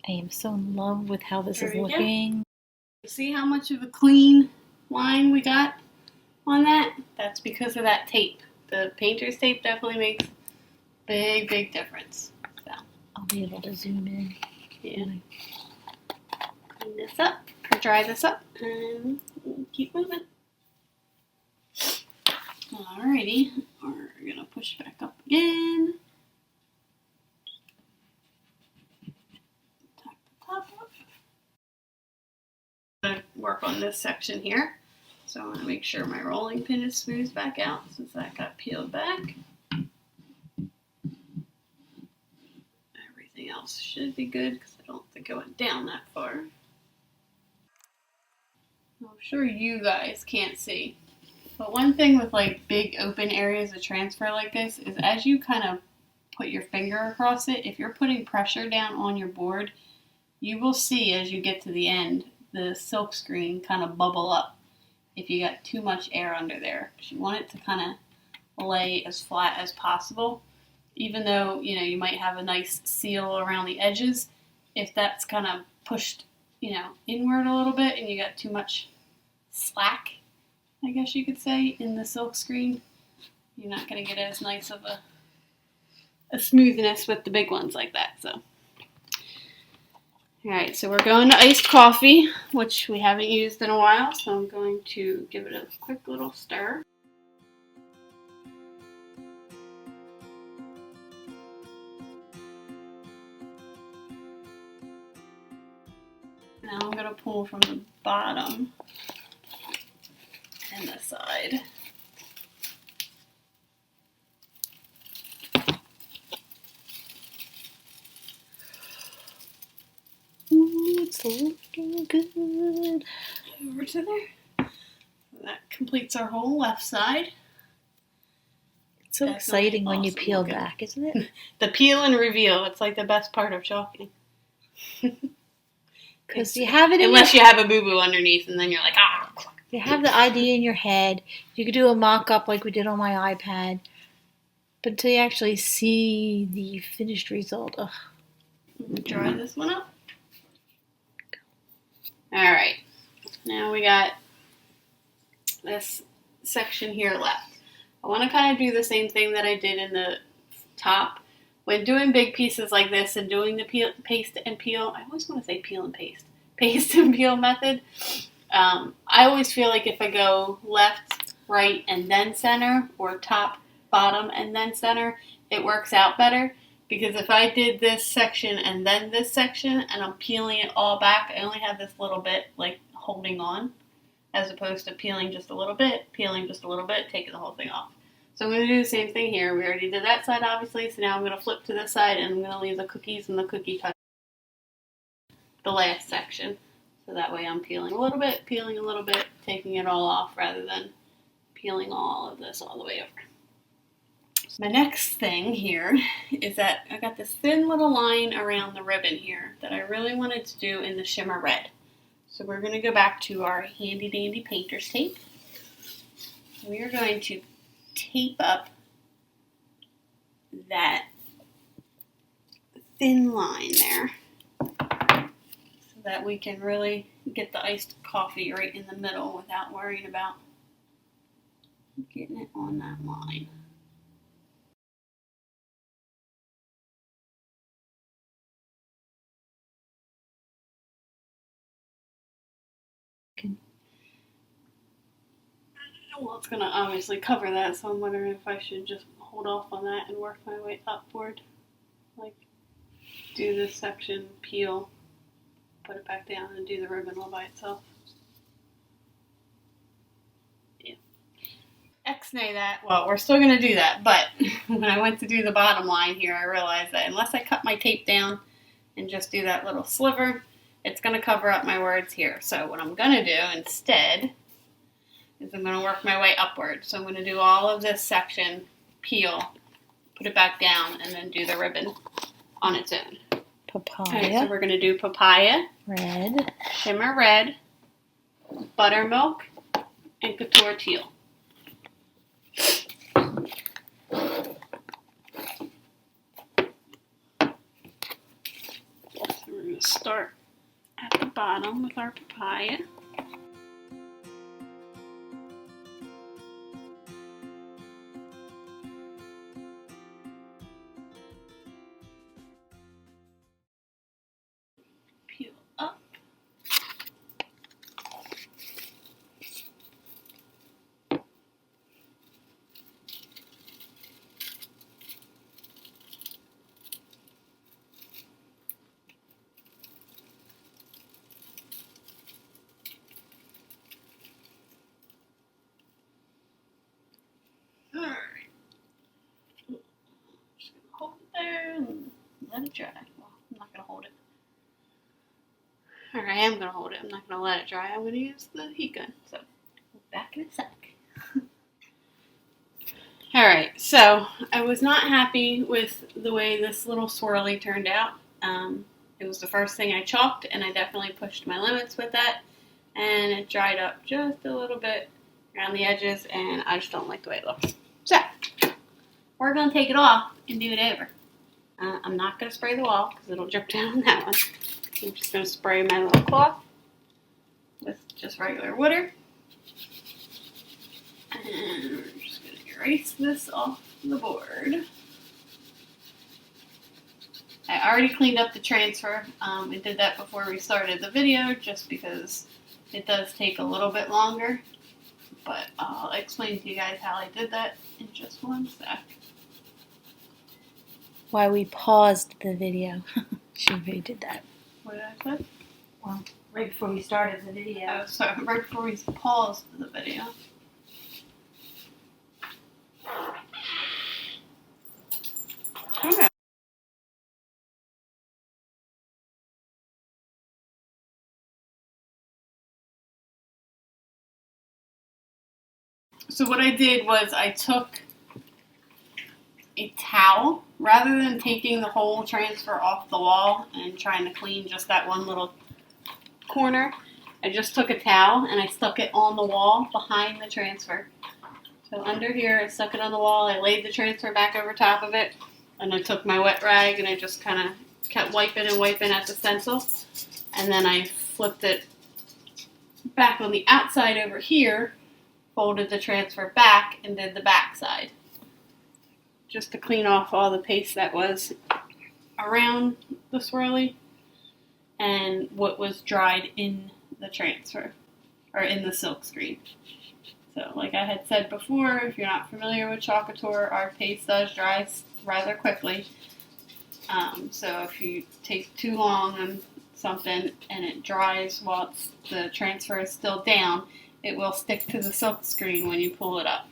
I am so in love with how this There is we go. looking. See how much of a clean line we got on that? That's because of that tape. The painter's tape definitely makes big, big difference. So I'll be able to zoom in. yeah. Clean this up, or dry this up, and keep moving. Alrighty, we're gonna push back up again. Tack the top up. I'm gonna work on this section here. So I want to make sure my rolling pin is smoothed back out since that got peeled back. Everything else should be good because I don't think I went down that far. I'm sure you guys can't see. But one thing with like big open areas of transfer like this is as you kind of put your finger across it, if you're putting pressure down on your board, you will see as you get to the end, the silk screen kind of bubble up if you got too much air under there. You want it to kind of lay as flat as possible. Even though, you know, you might have a nice seal around the edges, if that's kind of pushed, you know, inward a little bit and you got too much slack, I guess you could say, in the silk screen, you're not going to get as nice of a smoothness with the big ones like that. So, alright, so we're going to iced coffee, which we haven't used in a while, so I'm going to give it a quick little stir. Now I'm going to pull from the bottom and the side. Ooh, it's looking good. Over to there. That completes our whole left side. It's so Definitely exciting when you awesome peel looking. back, isn't it? The peel and reveal, it's like the best part of chalking. Because you have it in unless you have a boo-boo underneath and then you're like, ah. You have the idea in your head. You could do a mock-up like we did on my iPad. But until you actually see the finished result, ugh. Dry this one up. Alright, now we got this section here left. I want to kind of do the same thing that I did in the top. When doing big pieces like this and doing the paste and peel, I always want to say peel and paste. Paste and peel method. I always feel like if I go left, right, and then center, or top, bottom, and then center, it works out better. Because if I did this section and then this section, and I'm peeling it all back, I only have this little bit, like, holding on, as opposed to peeling just a little bit, taking the whole thing off. So I'm going to do the same thing here. We already did that side, obviously, so now I'm going to flip to this side, and I'm going to leave the cookies and the cookie cut the last section. So that way I'm peeling a little bit, taking it all off, rather than peeling all of this all the way over. My next thing here is that I got this thin little line around the ribbon here that I really wanted to do in the shimmer red. So we're going to go back to our handy dandy painter's tape. We are going to tape up that thin line there so that we can really get the iced coffee right in the middle without worrying about getting it on that line. Well, it's going to obviously cover that, so I'm wondering if I should just hold off on that and work my way upward. Like, do this section, peel, put it back down, and do the ribbon all by itself. Yeah. X-nay that. Well, we're still going to do that, but when I went to do the bottom line here, I realized that unless I cut my tape down and just do that little sliver, it's going to cover up my words here. So what I'm going to do instead is I'm going to work my way upward. So I'm going to do all of this section, peel, put it back down, and then do the ribbon on its own. Papaya. Okay, so we're going to do papaya, Red. shimmer red, buttermilk, and couture teal. So we're going to start at the bottom with our papaya. Peel up. Alright. Just gonna hold it there and let it dry. Well, I'm not gonna hold it. Or I am gonna hold it. I'm not gonna let it dry. I'm gonna use the heat gun. So, back in a sec. Alright, so I was not happy with the way this little swirly turned out. It was the first thing I chalked, and I definitely pushed my limits with that. And it dried up just a little bit around the edges, and I just don't like the way it looks. So, we're going to take it off and do it over. I'm not going to spray the wall because it'll drip down on that one. I'm just going to spray my little cloth with just regular water. And we're just going to erase this off the board. I already cleaned up the transfer. I did that before we started the video just because it does take a little bit longer. But I'll explain to you guys how I did that in just one sec. Why we paused the video. She really did that. What did I say? Well, right before we started the video. Oh, sorry, right before we paused the video. Okay. So what I did was I took a towel, rather than taking the whole transfer off the wall and trying to clean just that one little corner, I just took a towel and I stuck it on the wall behind the transfer. So under here, I stuck it on the wall, I laid the transfer back over top of it, and I took my wet rag and I just kind of kept wiping and wiping at the stencil, and then I flipped it back on the outside over here, folded the transfer back, and did the back side, just to clean off all the paste that was around the swirly and what was dried in the transfer, or in the silk screen. So like I had said before, if you're not familiar with Chalkboard, our paste does dry rather quickly. So if you take too long on something and it dries while the transfer is still down, it will stick to the silk screen when you pull it up.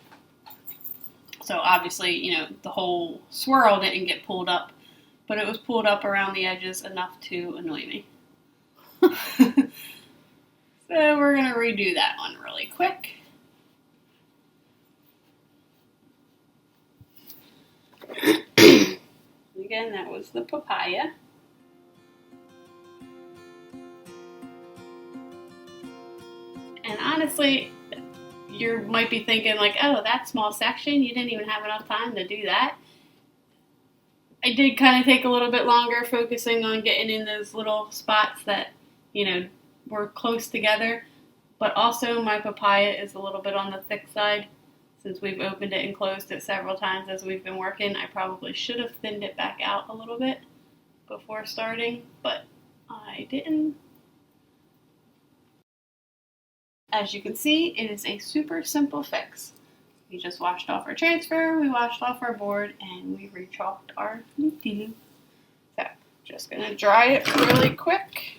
So obviously, you know, the whole swirl didn't get pulled up, but it was pulled up around the edges enough to annoy me. So we're going to redo that one really quick. Again, that was the papaya. And honestly, you might be thinking like, oh, that small section, you didn't even have enough time to do that. I did kind of take a little bit longer focusing on getting in those little spots that, you know, were close together. But also my papaya is a little bit on the thick side. Since we've opened it and closed it several times as we've been working, I probably should have thinned it back out a little bit before starting, but I didn't. As you can see, it is a super simple fix. We just washed off our transfer, we washed off our board, and we re-chalked our loop-de-loop. So, just going to dry it really quick.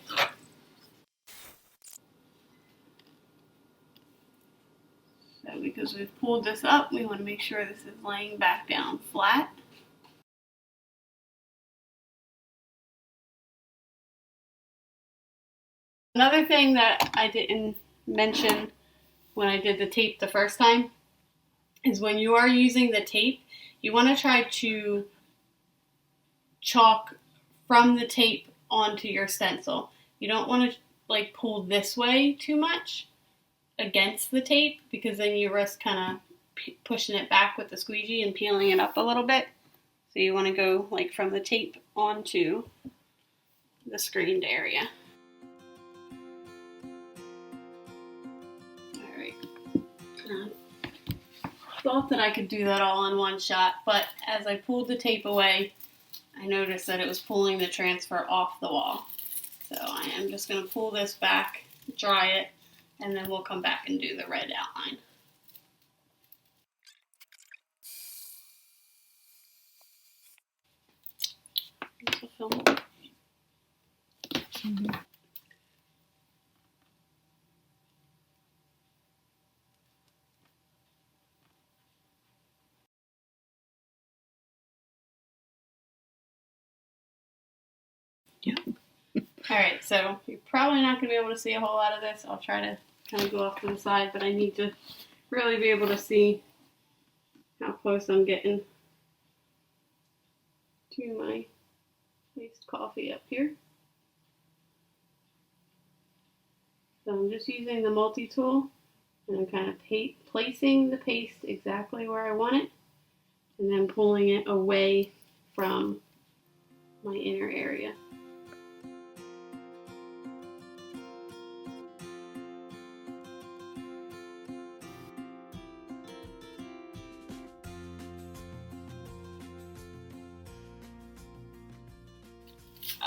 So because we've pulled this up, we want to make sure this is laying back down flat. Another thing that I didn't mention when I did the tape the first time is when you are using the tape, you want to try to chalk from the tape onto your stencil. You don't want to like pull this way too much against the tape, because then you risk kind of pushing it back with the squeegee and peeling it up a little bit. So you want to go like from the tape onto the screened area. Alright. Thought that I could do that all in one shot, but as I pulled the tape away, I noticed that it was pulling the transfer off the wall. So I am just going to pull this back, dry it, and then we'll come back and do the red outline. Yeah. Alright, so you're probably not going to be able to see a whole lot of this. I'll try to kind of go off to the side, but I need to really be able to see how close I'm getting to my iced coffee up here. So I'm just using the multi-tool, and I'm kind of placing the paste exactly where I want it, and then pulling it away from my inner area.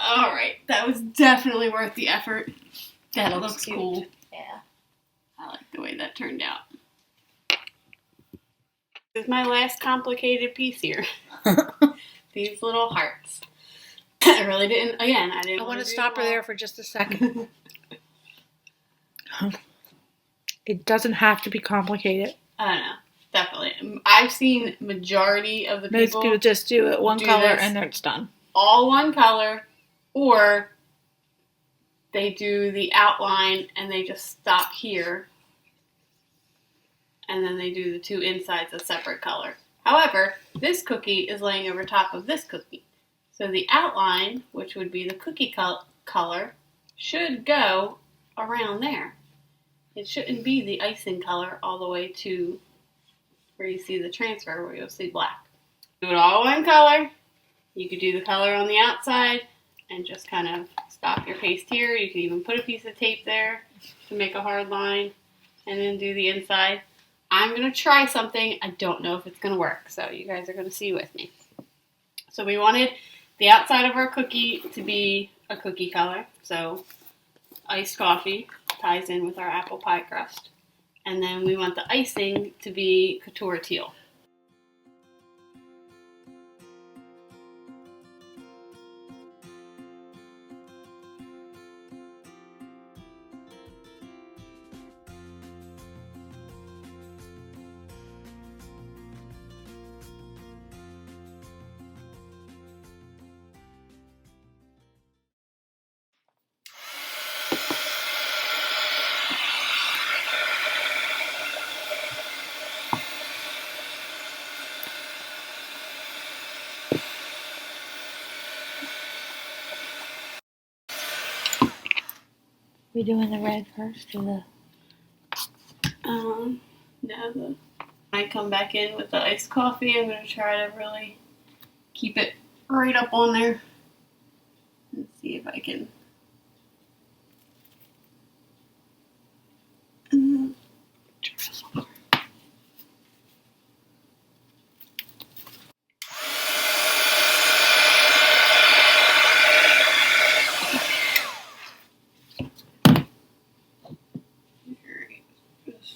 Alright, that was definitely worth the effort. That looks cool. Yeah. I like the way that turned out. This is my last complicated piece here. These little hearts. I really didn't, again, I didn't I want to do stop her well. there for just a second. It doesn't have to be complicated. I don't know. Definitely. I've seen majority of the Most people people just do it one do color this. and then it's done. All one color, or they do the outline and they just stop here, and then they do the two insides a separate color. However, this cookie is laying over top of this cookie. So the outline, which would be the cookie color, should go around there. It shouldn't be the icing color all the way to where you see the transfer, where you'll see black. Do it all one color. You could do the color on the outside and just kind of stop your paste here. You can even put a piece of tape there to make a hard line, and then do the inside. I'm going to try something. I don't know if it's going to work, so you guys are going to see with me. So we wanted the outside of our cookie to be a cookie color, so iced coffee ties in with our apple pie crust. And then we want the icing to be couture teal. We doing the red first or the... No, I come back in with the iced coffee. I'm going to try to really keep it right up on there and see if I can.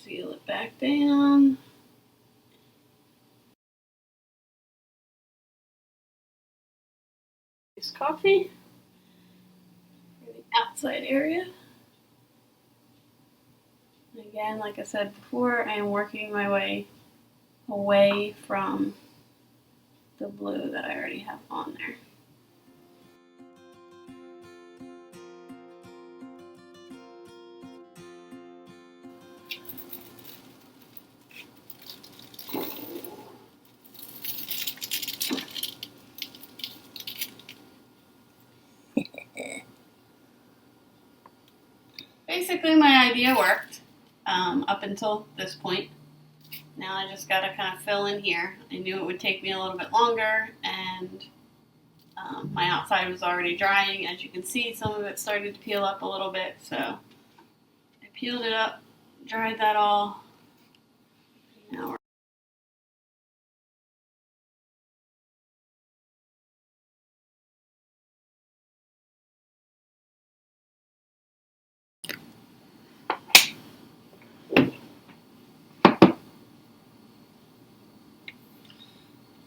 Seal it back down. This coffee for the outside area. And again, like I said before, I am working my way away from the blue that I already have on there. Basically, my idea worked up until this point. Now I just got to kind of fill in here. I knew it would take me a little bit longer, and My outside was already drying. As you can see, some of it started to peel up a little bit, so I peeled it up, dried that all. Now we're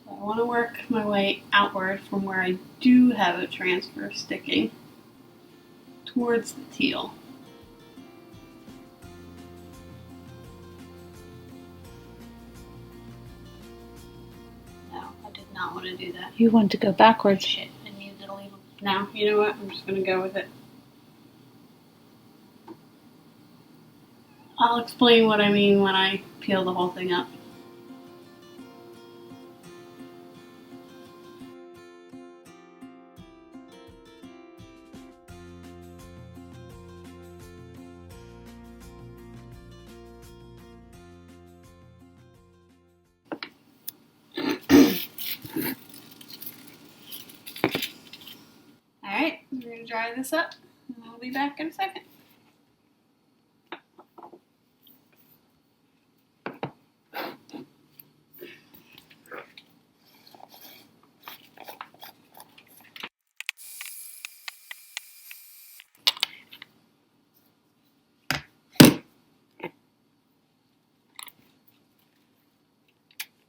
I want to work my way outward from where I do have a transfer sticking towards the teal. No, I did not want to do that. You want to go backwards. Shit, I needed to leave them. No, you know what? I'm just going to go with it. I'll explain what I mean when I peel the whole thing up. Alright, we're going to dry this up, and we'll be back in a second.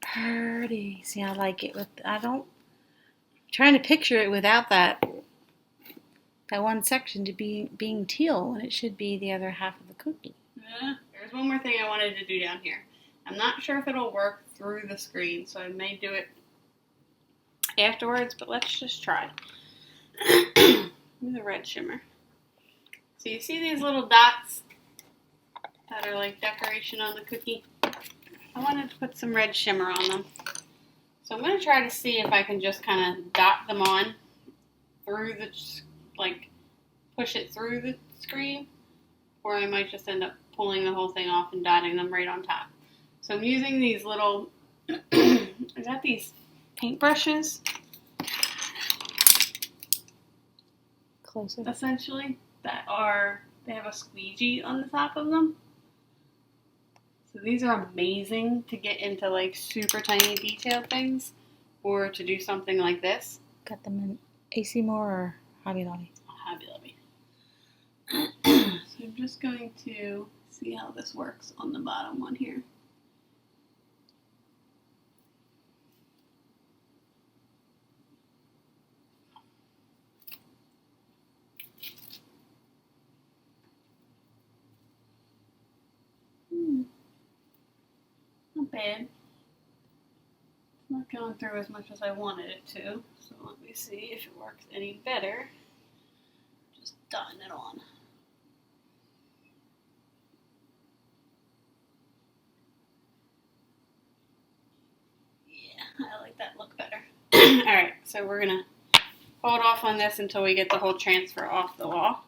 Pretty. See, I like it with. I'm trying to picture it without that one section to be being teal, and it should be the other half of the cookie. Yeah, there's one more thing I wanted to do down here. I'm not sure if it'll work through the screen, so I may do it afterwards, but let's just try. The red shimmer. So you see these little dots that are like decoration on the cookie? I wanted to put some red shimmer on them. So I'm going to try to see if I can just kind of dot them on through the, like, push it through the screen, or I might just end up pulling the whole thing off and dotting them right on top. So I'm using these little, I got these paintbrushes. Closer. Essentially, they have a squeegee on the top of them. So these are amazing to get into like super tiny detailed things, or to do something like this. Got them in AC Moore or Hobby Lobby? Hobby Lobby. So I'm just going to see how this works on the bottom one here. Not bad. It's not going through as much as I wanted it to, so let me see if it works any better. Just dotting it on. Yeah, I like that look better. Alright, so we're going to hold off on this until we get the whole transfer off the wall.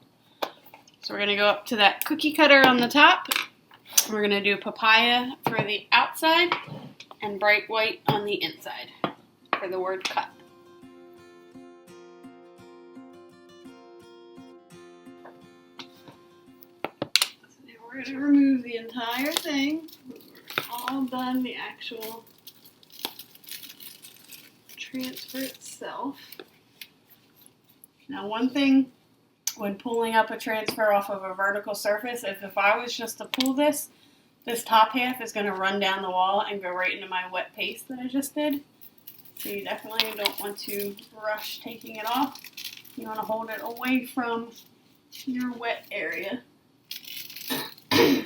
So we're going to go up to that cookie cutter on the top. We're going to do papaya for the outside and bright white on the inside for the word cut. So now we're going to remove the entire thing. We're all done the actual transfer itself. Now one thing when pulling up a transfer off of a vertical surface, if I was just to pull this top half is going to run down the wall and go right into my wet paste that I just did. So you definitely don't want to rush taking it off. You want to hold it away from your wet area as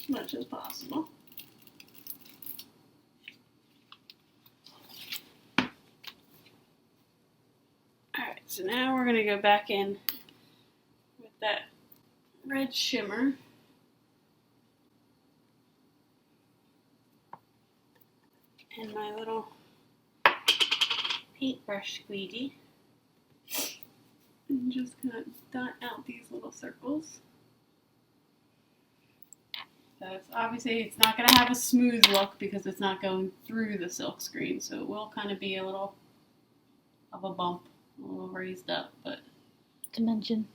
much as possible. Alright, so now we're going to go back in with that red shimmer. And my little paintbrush squeegee. And just kind of dot out these little circles. So it's not going to have a smooth look because it's not going through the silk screen. So it will kind of be a little of a bump, a little raised up, but Dimension.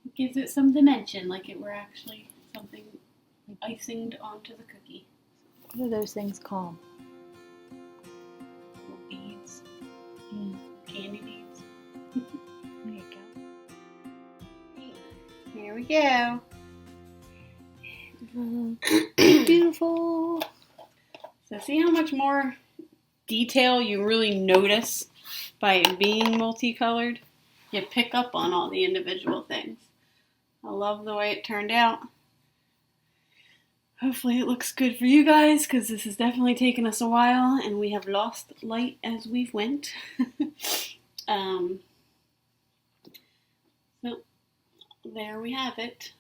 it gives it some dimension, like it were actually something icinged onto the cookie. What are those things called? Little beads. Yeah. Candy beads. There you go. Here we go. Beautiful. So see how much more detail you really notice by it being multicolored? You pick up on all the individual things. I love the way it turned out. Hopefully it looks good for you guys, because this has definitely taken us a while and we have lost light as we've went. So there we have it.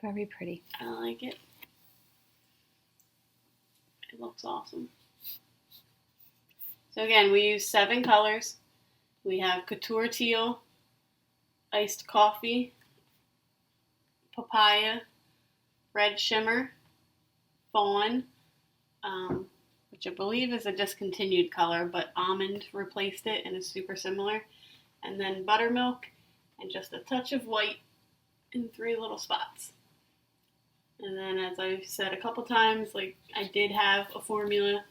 Very pretty. I like it. It looks awesome. So again, we use 7 colors. We have Couture Teal, Iced Coffee, Papaya, Red Shimmer, Fawn, which I believe is a discontinued color, but Almond replaced it and is super similar. And then Buttermilk, and just a touch of white in 3 little spots. And then, as I've said a couple times, like, I did have a formula.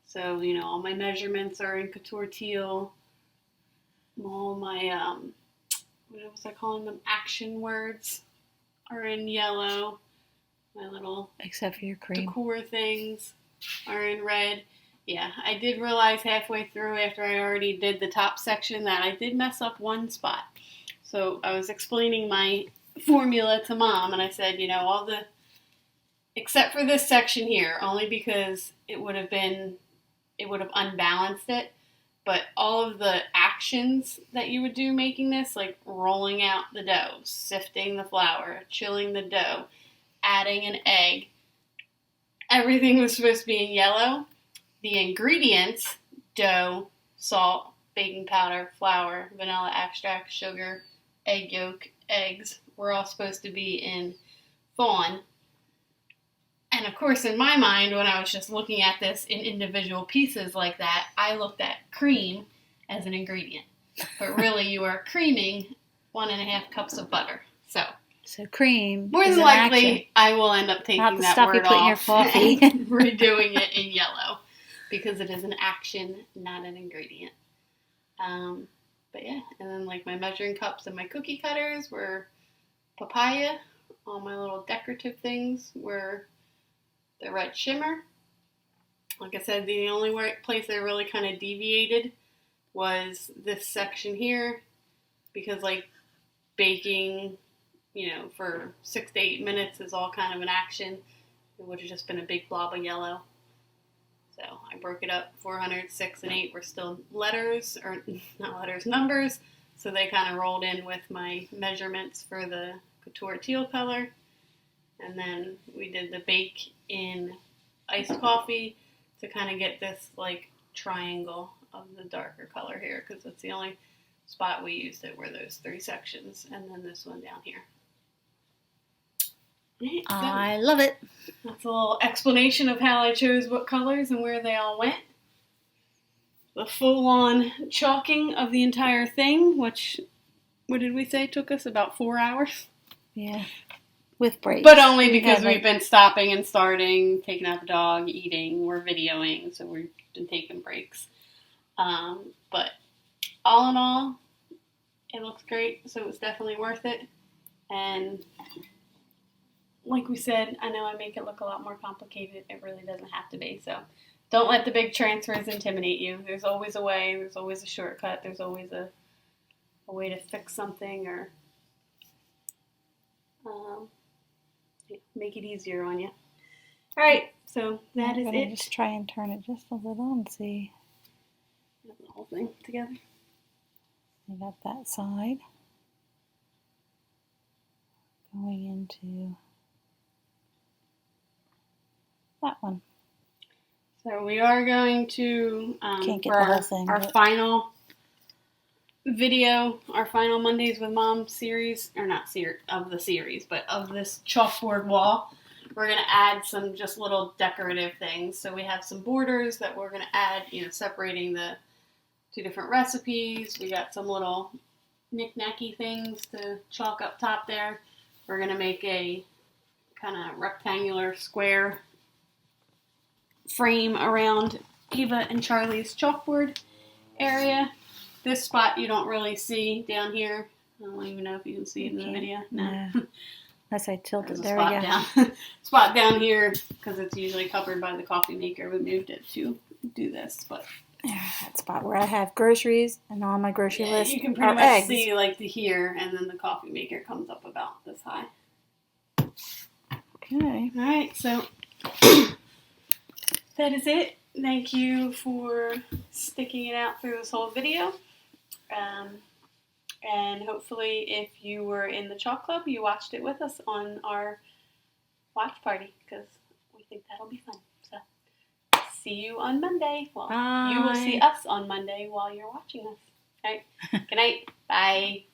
So, you know, all my measurements are in Couture Teal. All my, what was I calling them? Action words are in yellow. My little Except for your cream. decor things are in red. Yeah, I did realize halfway through, after I already did the top section, that I did mess up one spot. So I was explaining my formula to Mom, and I said, you know, except for this section here, only because it would have unbalanced it, but all of the actions that you would do making this, like rolling out the dough, sifting the flour, chilling the dough, adding an egg, everything was supposed to be in yellow. The ingredients, dough, salt, baking powder, flour, vanilla extract, sugar, egg yolk, eggs, were all supposed to be in fawn. And of course, in my mind, when I was just looking at this in individual pieces like that, I looked at cream as an ingredient. But really, you are creaming 1.5 cups of butter. So cream. More than likely, I will end up taking that stuff word you put in your off coffee. and redoing it in yellow, because it is an action, not an ingredient. But yeah, and then like my measuring cups and my cookie cutters were papaya. All my little decorative things were the red shimmer. Like I said, the only place I really kind of deviated was this section here, because like baking, you know, for 6 to 8 minutes is all kind of an action. It would have just been a big blob of yellow. So I broke it up. 400, 6, and 8 were still letters, or not letters, numbers. So they kind of rolled in with my measurements for the Couture Teal color. And then we did the bake in iced coffee to kind of get this like triangle of the darker color here, because that's the only spot we used it, were those 3 sections, and then this one down here. Right, so I love it. that's a little explanation of how I chose what colors and where they all went. The full-on chalking of the entire thing, which, what did we say, took us about 4 hours? Yeah. With breaks. But only because we've been stopping and starting, taking out the dog, eating, we're videoing, so we've been taking breaks. But all in all, it looks great, so it's definitely worth it. And like we said, I know I make it look a lot more complicated. It really doesn't have to be. So don't let the big transfers intimidate you. There's always a way. There's always a shortcut. There's always a way to fix something, or make it easier on you. All right, so that is it. Just try and turn it just a little and see. Get the whole thing together. I got that side going into that one. So we are going to, Can't get for the whole thing, our but final video, our final Mondays with Mom series, or not of the series, but of this chalkboard wall, we're going to add some just little decorative things. So we have some borders that we're going to add, you know, separating the 2 different recipes. We got some little knick-knacky things to chalk up top there. We're going to make a kind of rectangular square frame around Eva and Charlie's chalkboard area. This spot you don't really see down here. I don't even know if you can see it in the video. No. Unless I tilt it. There we go. Down. Spot down here, because it's usually covered by the coffee maker. We moved it to do this, but that spot where I have groceries and on my grocery list. You can pretty much eggs. see like the here, and then the coffee maker comes up about this high. Okay. All right, so that is it. Thank you for sticking it out through this whole video. And hopefully if you were in the Chalk Club, you watched it with us on our watch party, because we think that'll be fun. So see you on Monday. Well, Bye. You will see us on Monday while you're watching us. All right. Good night. Bye.